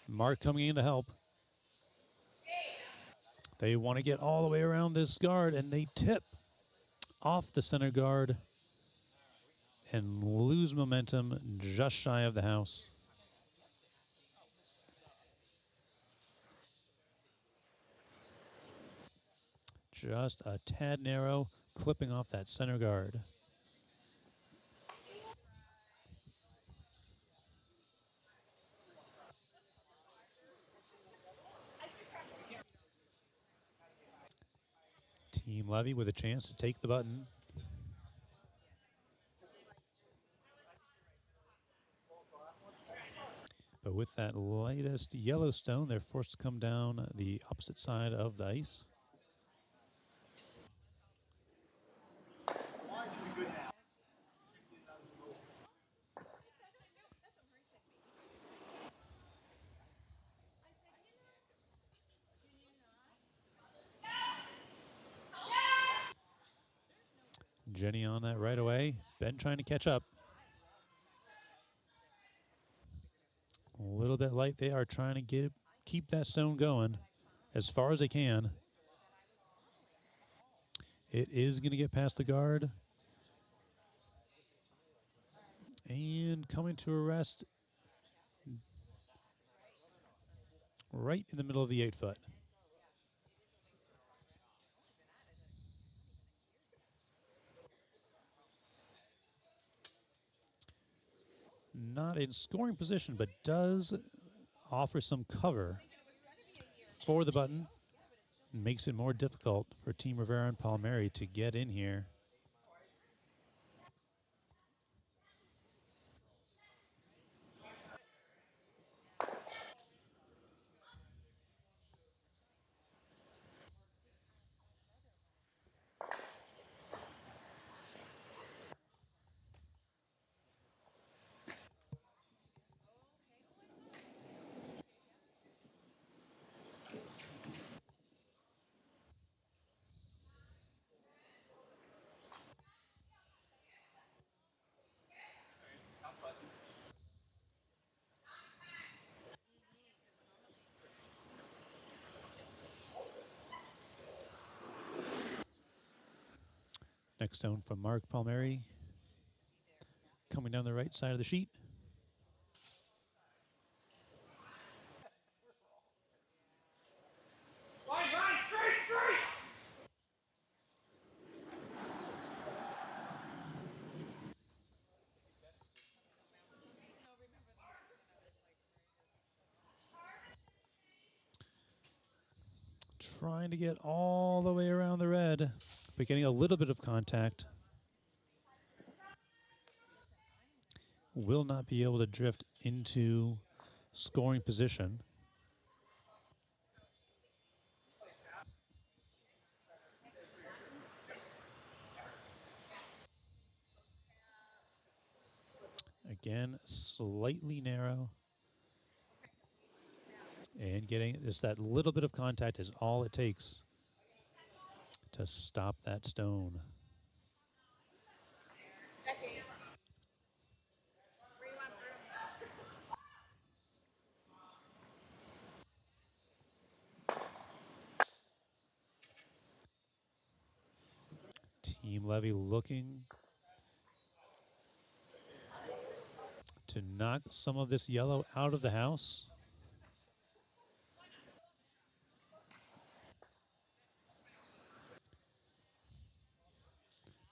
Mark coming in to help. They want to get all the way around this guard, and they tip off the center guard and lose momentum just shy of the house. Just a tad narrow, clipping off that center guard. Team Levy with a chance to take the button. But with that lightest yellow stone, they're forced to come down the opposite side of the ice. Jenny on that right away. Ben trying to catch up. A little bit light. They are trying to keep that stone going as far as they can. It is going to get past the guard. And coming to a rest right in the middle of the 8-foot. Not in scoring position, but does offer some cover for the button. Makes it more difficult for Team Rivera and Palmieri to get in here. Next stone from Mark Palmieri. Coming down the right side of the sheet. Trying to get all the way around the red, but getting a little bit of contact. Will not be able to drift into scoring position. Again, slightly narrow. And getting just that little bit of contact is all it takes to stop that stone. Team Levy looking to knock some of this yellow out of the house.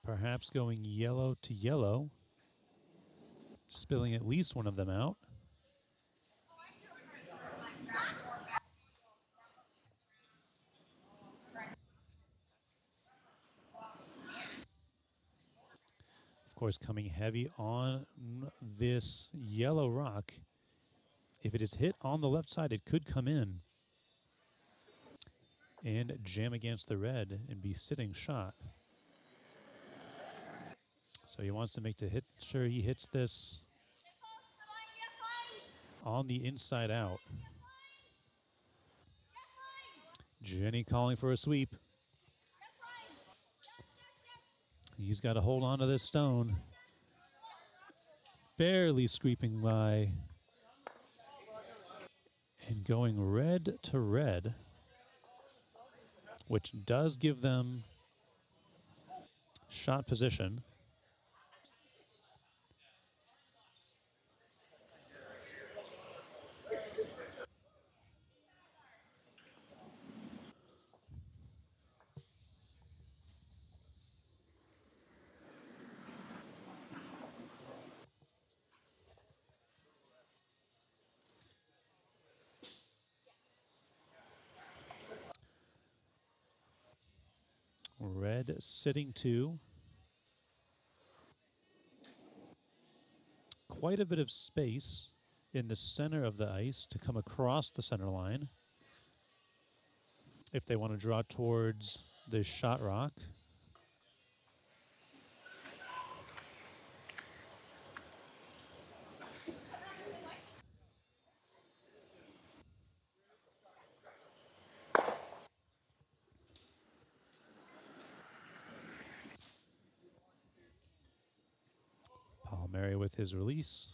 Perhaps going yellow to yellow, spilling at least one of them out. Of course, coming heavy on this yellow rock. If it is hit on the left side, it could come in and jam against the red and be sitting shot. So he wants to make sure he hits this on the inside out. Jenny calling for a sweep. He's got to hold on to this stone. Barely scraping by. And going red to red, which does give them shot position. Red sitting 2. Quite a bit of space in the center of the ice to come across the center line if they want to draw towards the shot rock. Palmieri with his release.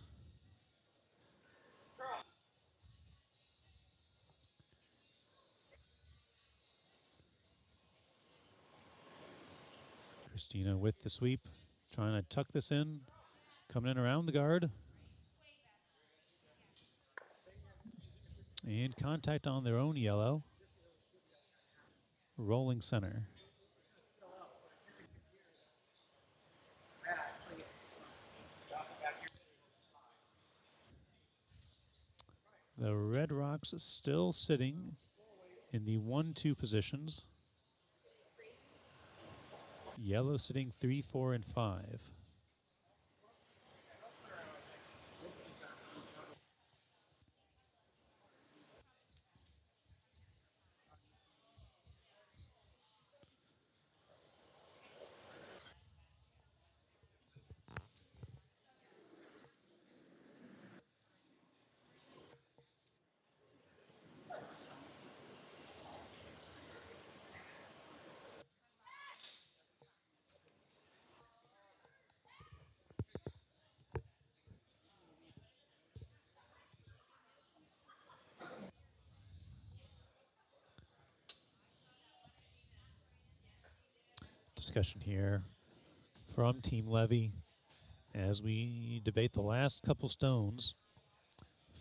Christina with the sweep, trying to tuck this in, coming in around the guard. And contact on their own yellow. Rolling center. The Red Rocks still sitting in the 1-2 positions. Yellow sitting 3, 4, and 5. Discussion here from Team Levy as we debate the last couple stones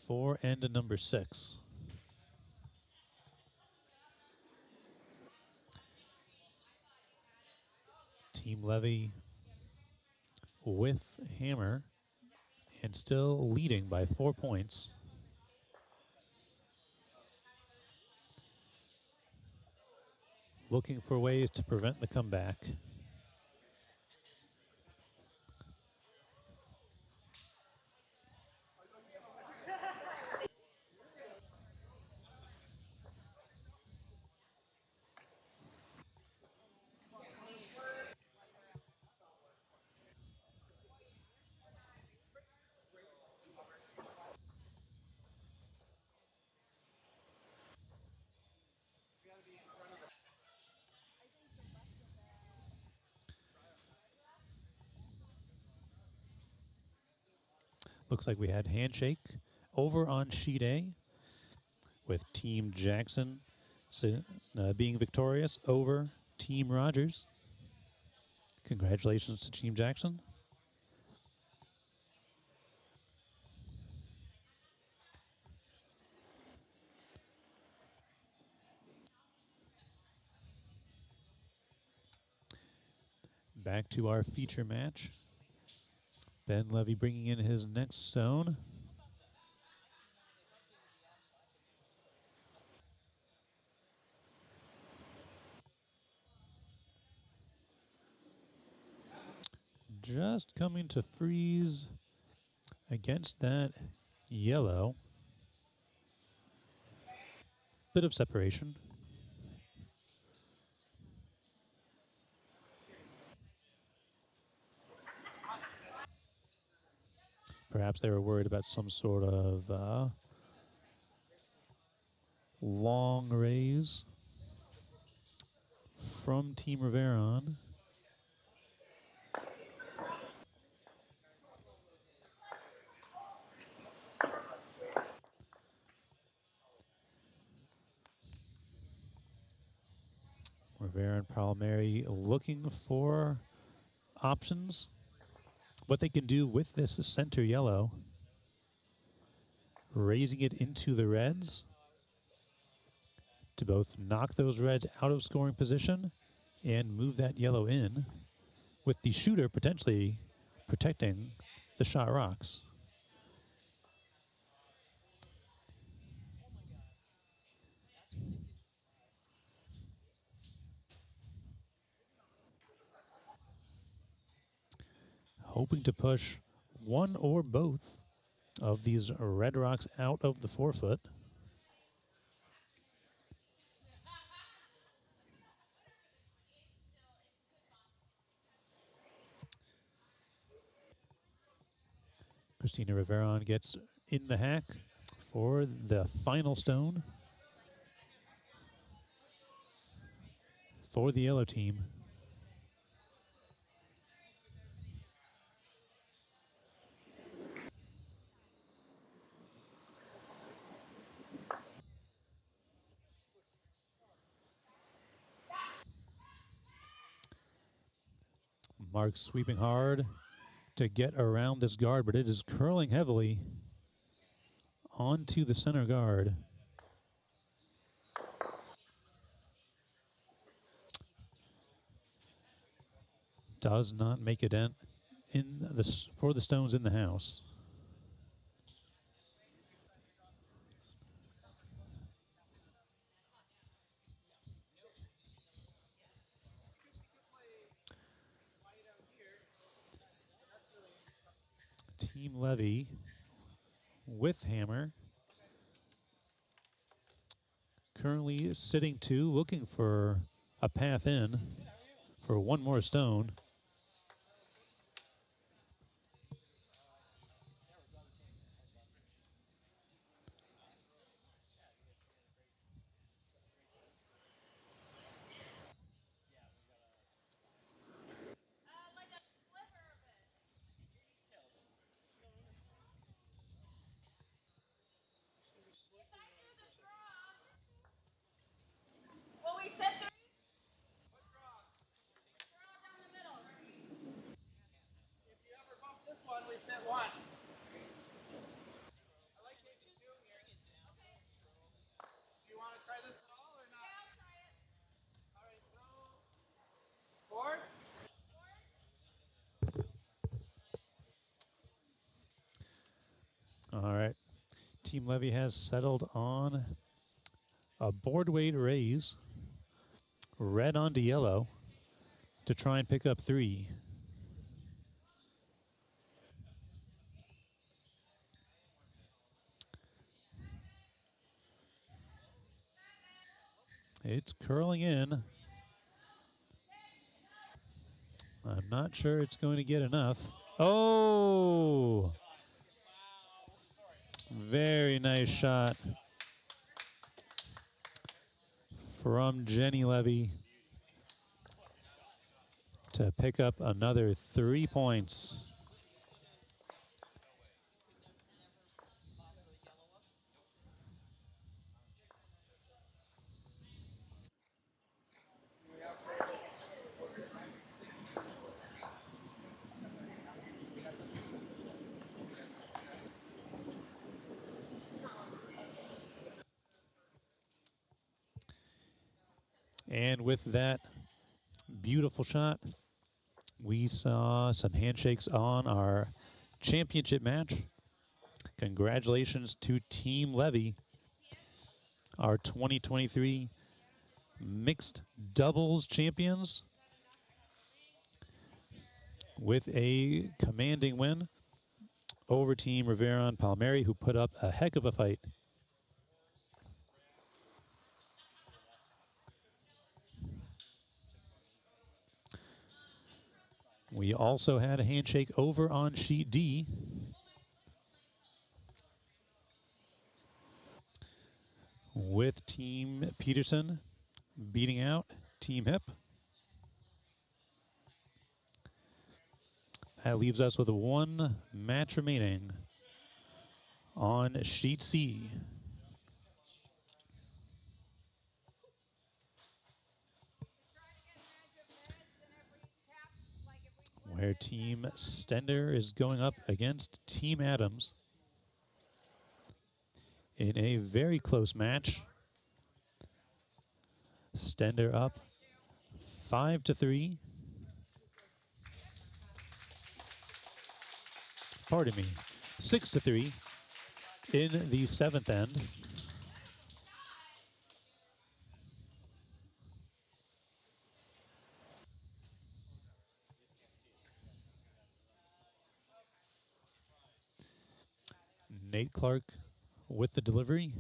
for end of number 6. Team Levy with hammer and still leading by 4 points. Looking for ways to prevent the comeback. Looks like we had handshake over on sheet A with Team Jackson being victorious over Team Rogers. Congratulations to Team Jackson. Back to our feature match. Ben Levy bringing in his next stone. Just coming to freeze against that yellow. Bit of separation. Perhaps they were worried about some sort of long raise from Team Riveron. Rivera and Palmieri looking for options. What they can do with this center yellow, raising it into the reds to both knock those reds out of scoring position and move that yellow in, with the shooter potentially protecting the shot rocks. Hoping to push one or both of these red rocks out of the 4-foot. Christina Riveron gets in the hack for the final stone for the yellow team. Mark sweeping hard to get around this guard, but it is curling heavily onto the center guard. Does not make a dent in for the stones in the house. Team Levy with hammer. Currently sitting 2, looking for a path in for one more stone. Like a sliver of it. If I do the draw, well, we said 3. Draw down the middle. If you ever bump this one, we said 1. I like what you're doing here. Okay. Do you want to try this at all or not? Yeah, I'll try it. All right, throw. 4. All right. Team Levy has settled on a board weight raise, red onto yellow, to try and pick up 3. It's curling in. I'm not sure it's going to get enough. Oh! Very nice shot from Jenny Levy to pick up another 3 points. And with that beautiful shot, We saw some handshakes on our championship match. Congratulations to Team Levy, our 2023 mixed doubles champions, with a commanding win over Team Rivera and Palmieri, who put up a heck of a fight. We also had a handshake over on sheet D, with Team Peterson beating out Team Hip. That leaves us with one match remaining on sheet C, where Team Stender is going up against Team Adams in a very close match. Stender up 5-3. Pardon me, 6-3 in the 7th end. Nate Clark with the delivery.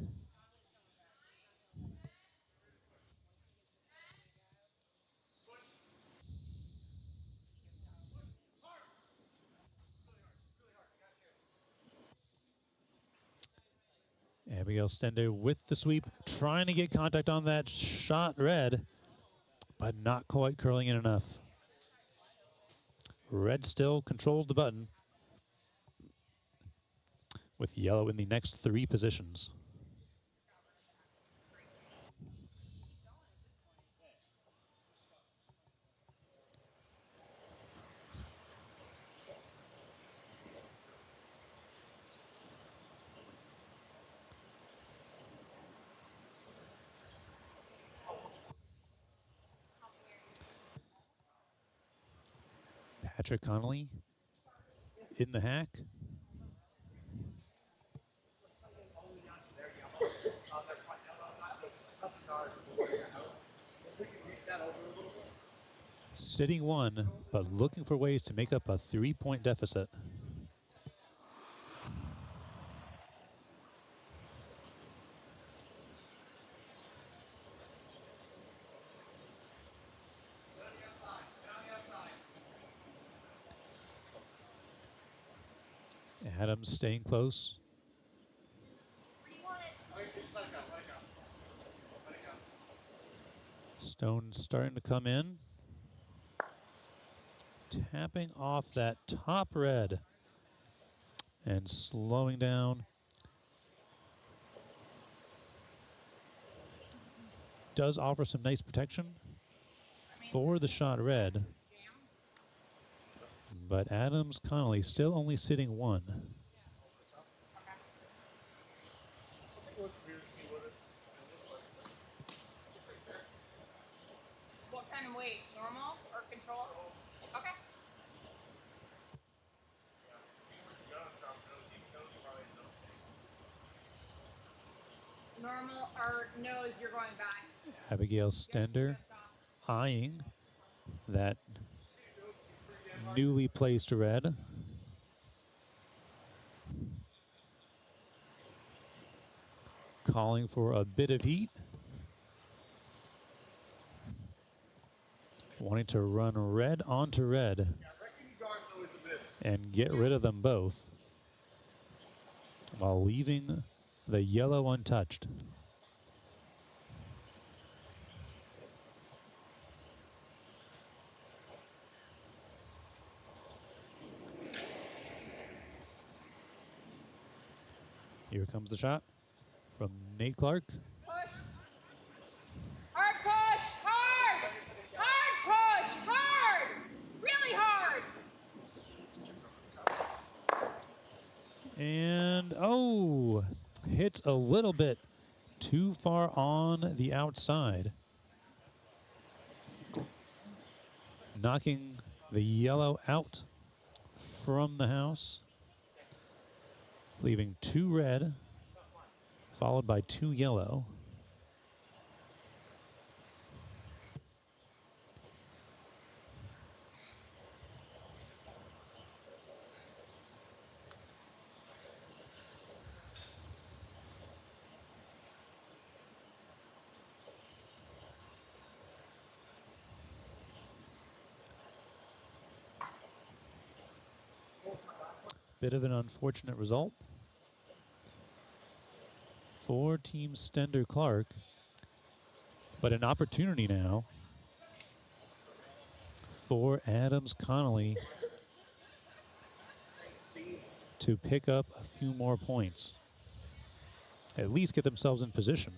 Abigail Stender with the sweep, trying to get contact on that shot red, but not quite curling in enough. Red still controls the button, with yellow in the next 3 positions. Patrick Connolly in the hack. Sitting 1, but looking for ways to make up a 3-point deficit. Adams staying close. Stone starting to come in. Tapping off that top red and slowing down. Does offer some nice protection for the shot red. But Adams Connolly still only sitting 1. What kind of weight? Normal or control? Okay. Normal or nose, you're going back. Abigail Stender eyeing that newly placed red. Calling for a bit of heat. Wanting to run red onto red and get rid of them both, while leaving the yellow untouched. Here comes the shot from Nate Clark. Push. Hard push. Hard. Hard push. Hard. Really hard. And, oh, hits a little bit too far on the outside. Knocking The yellow out from the house, leaving 2 red, followed by 2 yellow. Bit of an unfortunate result for Team Stender Clark, but an opportunity now for Adams Connolly to pick up a few more points. At least get themselves in position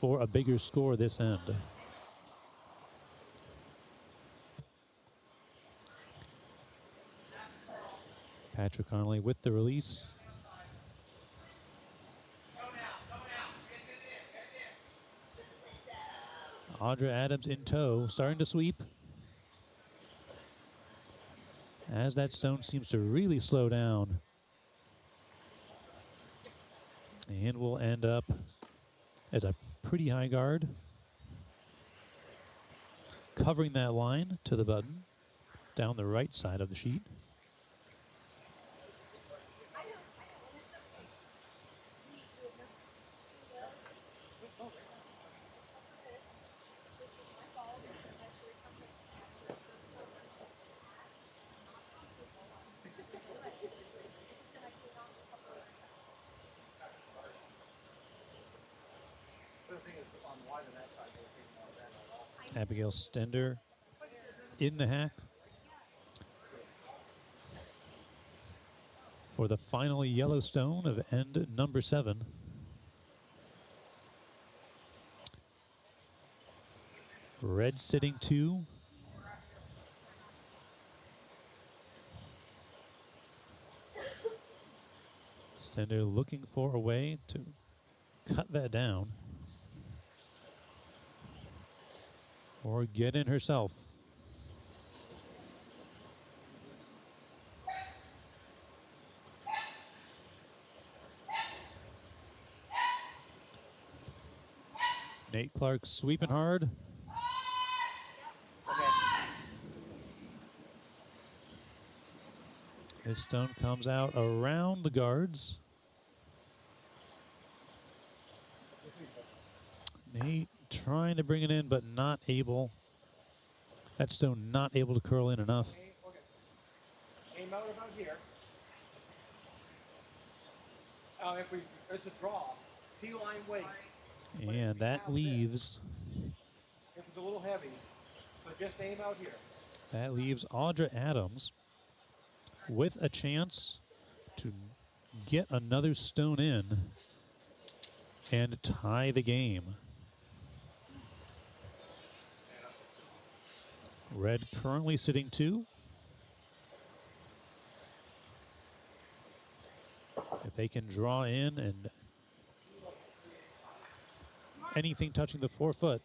for a bigger score this end. Patrick Connolly with the release. Audra Adams in tow, starting to sweep. As that stone seems to really slow down. And will end up as a pretty high guard. Covering that line to the button down the right side of the sheet. Abigail Stender in the hack for the final yellow stone of end number 7. Red sitting 2. Stender looking for a way to cut that down or get in herself. Nate Clark sweeping hard. This stone comes out around the guards. Nate trying to bring it in, but not able. That stone not able to curl in enough. Aim out about here. If it's a draw, T-line weight. And that leaves. If it's a little heavy, but just aim out here. That leaves Audra Adams with a chance to get another stone in and tie the game. Red currently sitting 2. If they can draw in and anything touching the 4-foot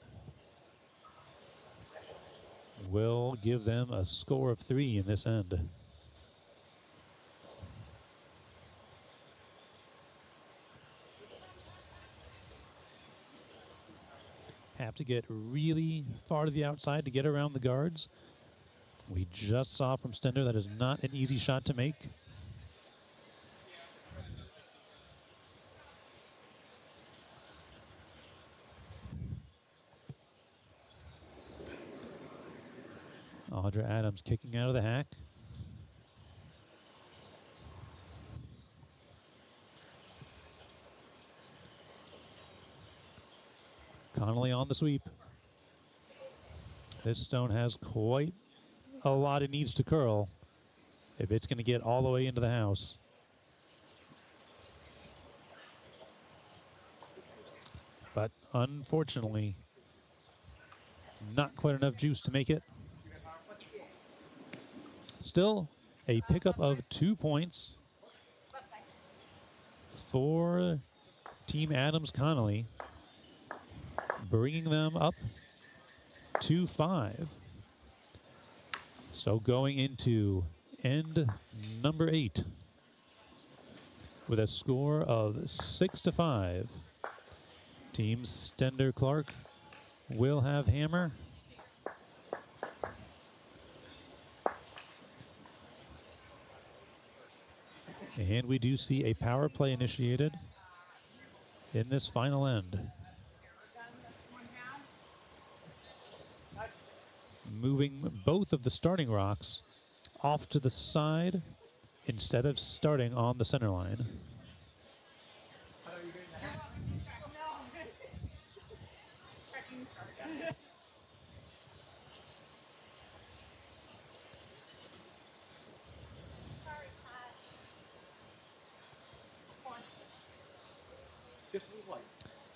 will give them a score of 3 in this end. Have to get really far to the outside to get around the guards. We just saw from Stender that is not an easy shot to make. Audra Adams kicking out of the hack. Connolly on the sweep. This stone has quite a lot it needs to curl if it's going to get all the way into the house. But unfortunately, not quite enough juice to make it. Still, a pickup of 2 points for Team Adams Connolly, bringing them up to 5. So going into end number 8 with a score of 6-5. Team Stender Clark will have hammer. And we do see a power play initiated in this final end. Moving both of the starting rocks off to the side instead of starting on the center line.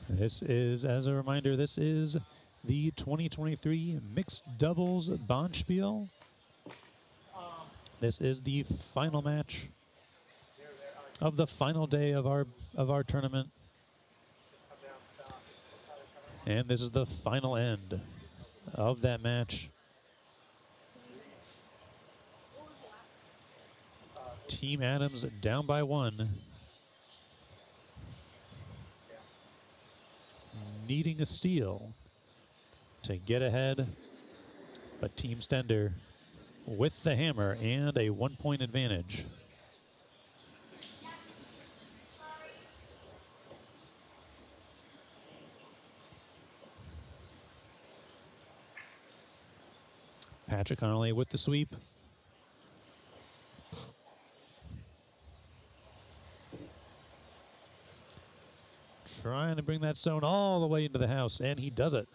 This is, as a reminder, this is the 2023 Mixed Doubles Bonspiel. This is the final match of the final day of our tournament. And this is the final end of that match. Team Adams down by 1. Needing a steal to get ahead, but Team Stender with the hammer and a 1-point advantage. Patrick Connolly with the sweep. Trying to bring that stone all the way into the house, and he does it.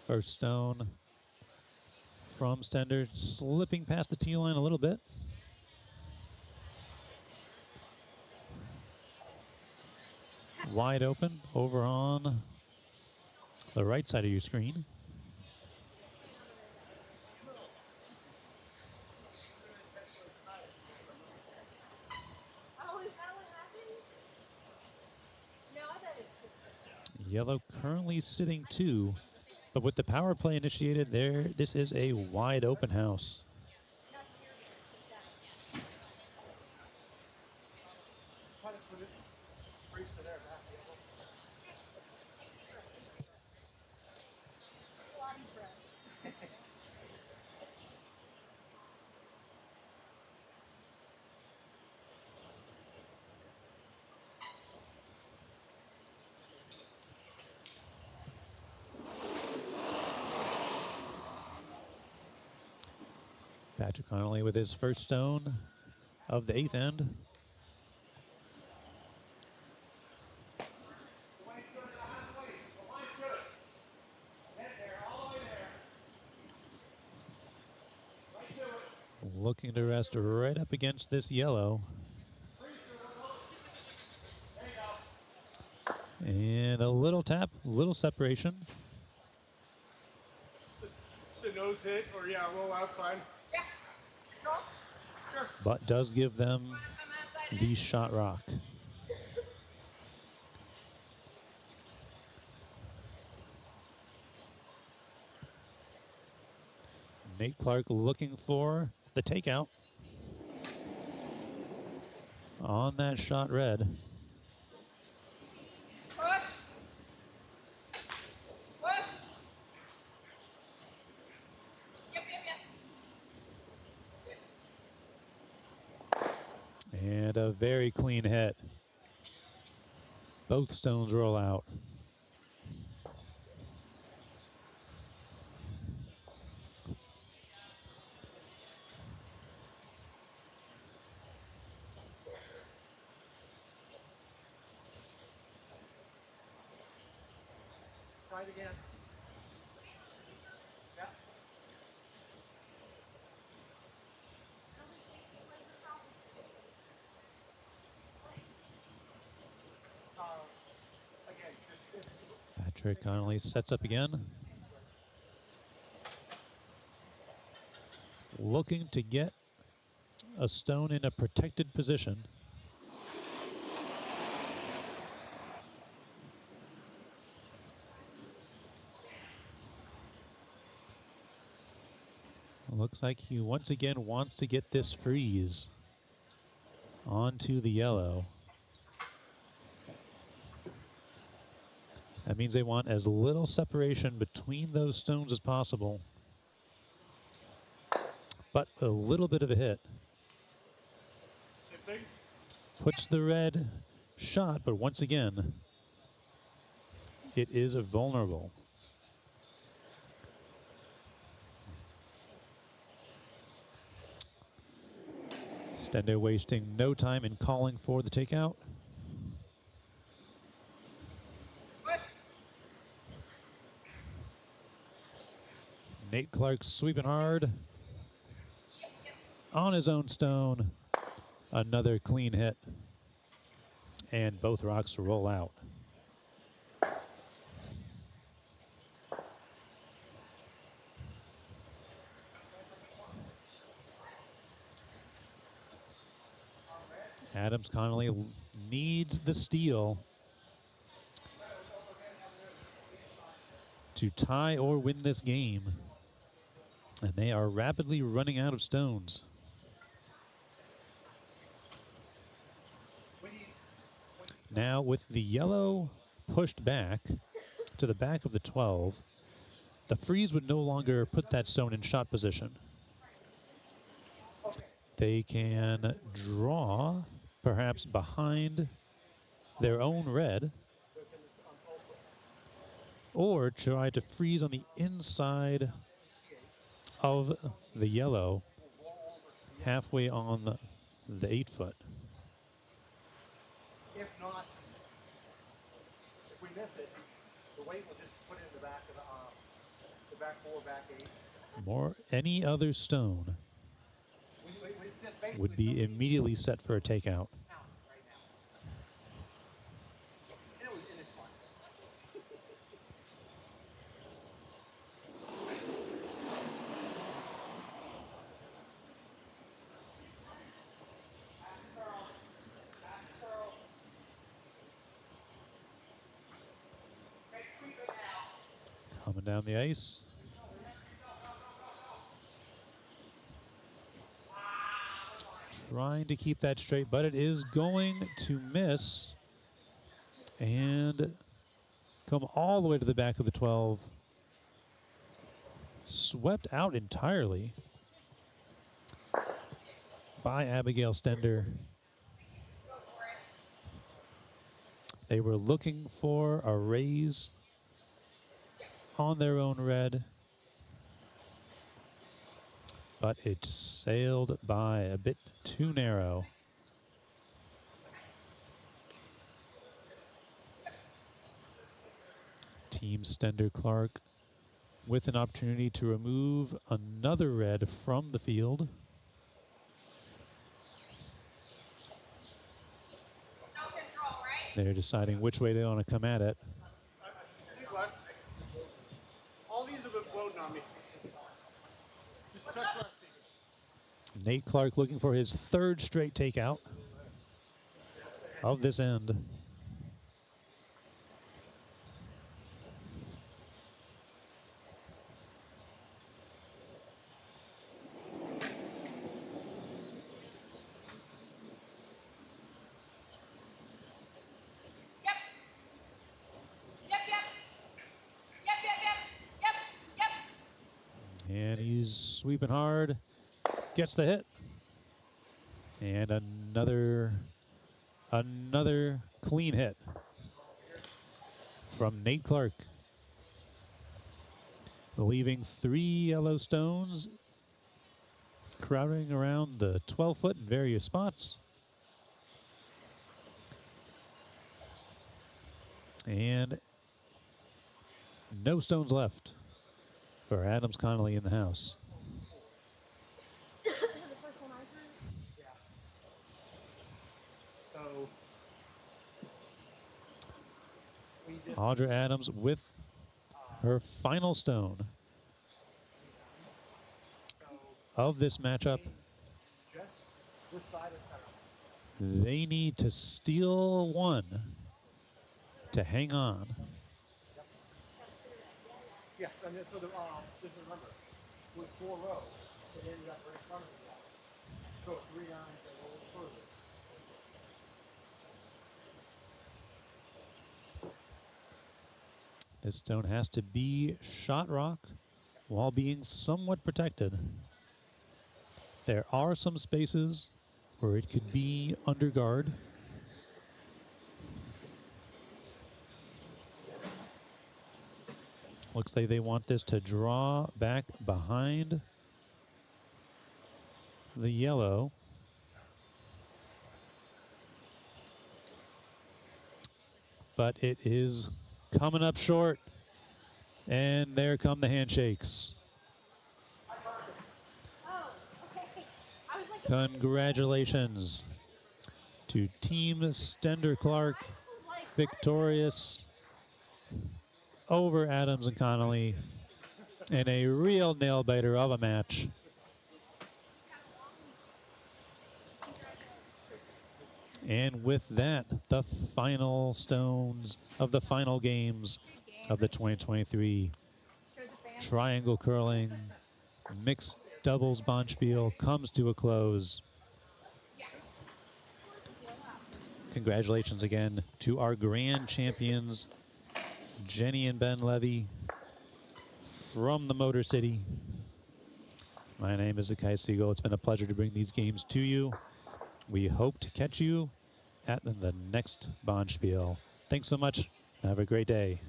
First stone from Stender, slipping past the tee line a little bit. Wide open over on the right side of your screen. Oh, is that what happens? No, I thought it's... Yellow currently sitting 2, but with the power play initiated there, this is a wide open house. Patrick Connolly with his first stone of the 8th end. Looking to rest right up against this yellow. And a little tap, little separation. Just a nose hit, or yeah, roll out's fine. Yeah. Control? Sure. But does give them the shot rock. Nate Clark looking for the takeout on that shot red. Push. Push. Yep, yep, yep. And a very clean hit. Both stones roll out. Try it again. Yeah. Again, just Patrick Connolly sets up again. Looking to get a stone in a protected position. Looks like he once again wants to get this freeze onto the yellow. That means they want as little separation between those stones as possible. But a little bit of a hit. Puts the red shot, but once again, it is vulnerable. Stendo wasting no time in calling for the takeout. Nate Clark sweeping hard on his own stone. Another clean hit. And both rocks roll out. Adams Connolly needs the steal to tie or win this game. And they are rapidly running out of stones. Now with the yellow pushed back to the back of the 12, the freeze would no longer put that stone in shot position. They can draw perhaps behind their own red, or try to freeze on the inside of the yellow, halfway on the 8-foot. if not, if we miss it, the weight will just put it in the back of the back 4, back 8. Any other stone would be immediately set for a takeout. Coming down the ice. Trying to keep that straight, but it is going to miss and come all the way to the back of the 12. Swept out entirely by Abigail Stender. They were looking for a raise on their own red, but it sailed by a bit too narrow. Team Stender Clark with an opportunity to remove another red from the field. They're deciding which way they want to come at it. Nicholas, all these have been floating on me. Just touch less. Nate Clark looking for his third straight takeout of this end. And he's sweeping hard, gets the hit, and another clean hit from Nate Clark, leaving 3 yellow stones crowding around the 12-foot in various spots. And No stones left for Adams Connolly in the house. The first one I threw? Yeah. So we just Audra Adams with her final stone so of this matchup. just this side of center. They need to steal one to hang on. Yes, and then so the just remember, with 4 rows, it ended up right in front of the wall. So 3 irons and a little further. This stone has to be shot rock while being somewhat protected. There are some spaces where it could be under guard. Looks like they want this to draw back behind the yellow. But it is coming up short. And there come the handshakes. Oh, okay. I was like, Congratulations to Team Stender Clark, I was like, what? victorious over Adams and Connolly in a real nail biter of a match. And with that, the final stones of the final games of the 2023 Triangle Curling Mixed Doubles Bonspiel comes to a close. Congratulations again to our grand champions, Jenny and Ben Levy from the Motor City. My name is Akai Siegel. It's been a pleasure to bring these games to you. We hope to catch you at the next Bonspiel. Thanks so much. Have a great day.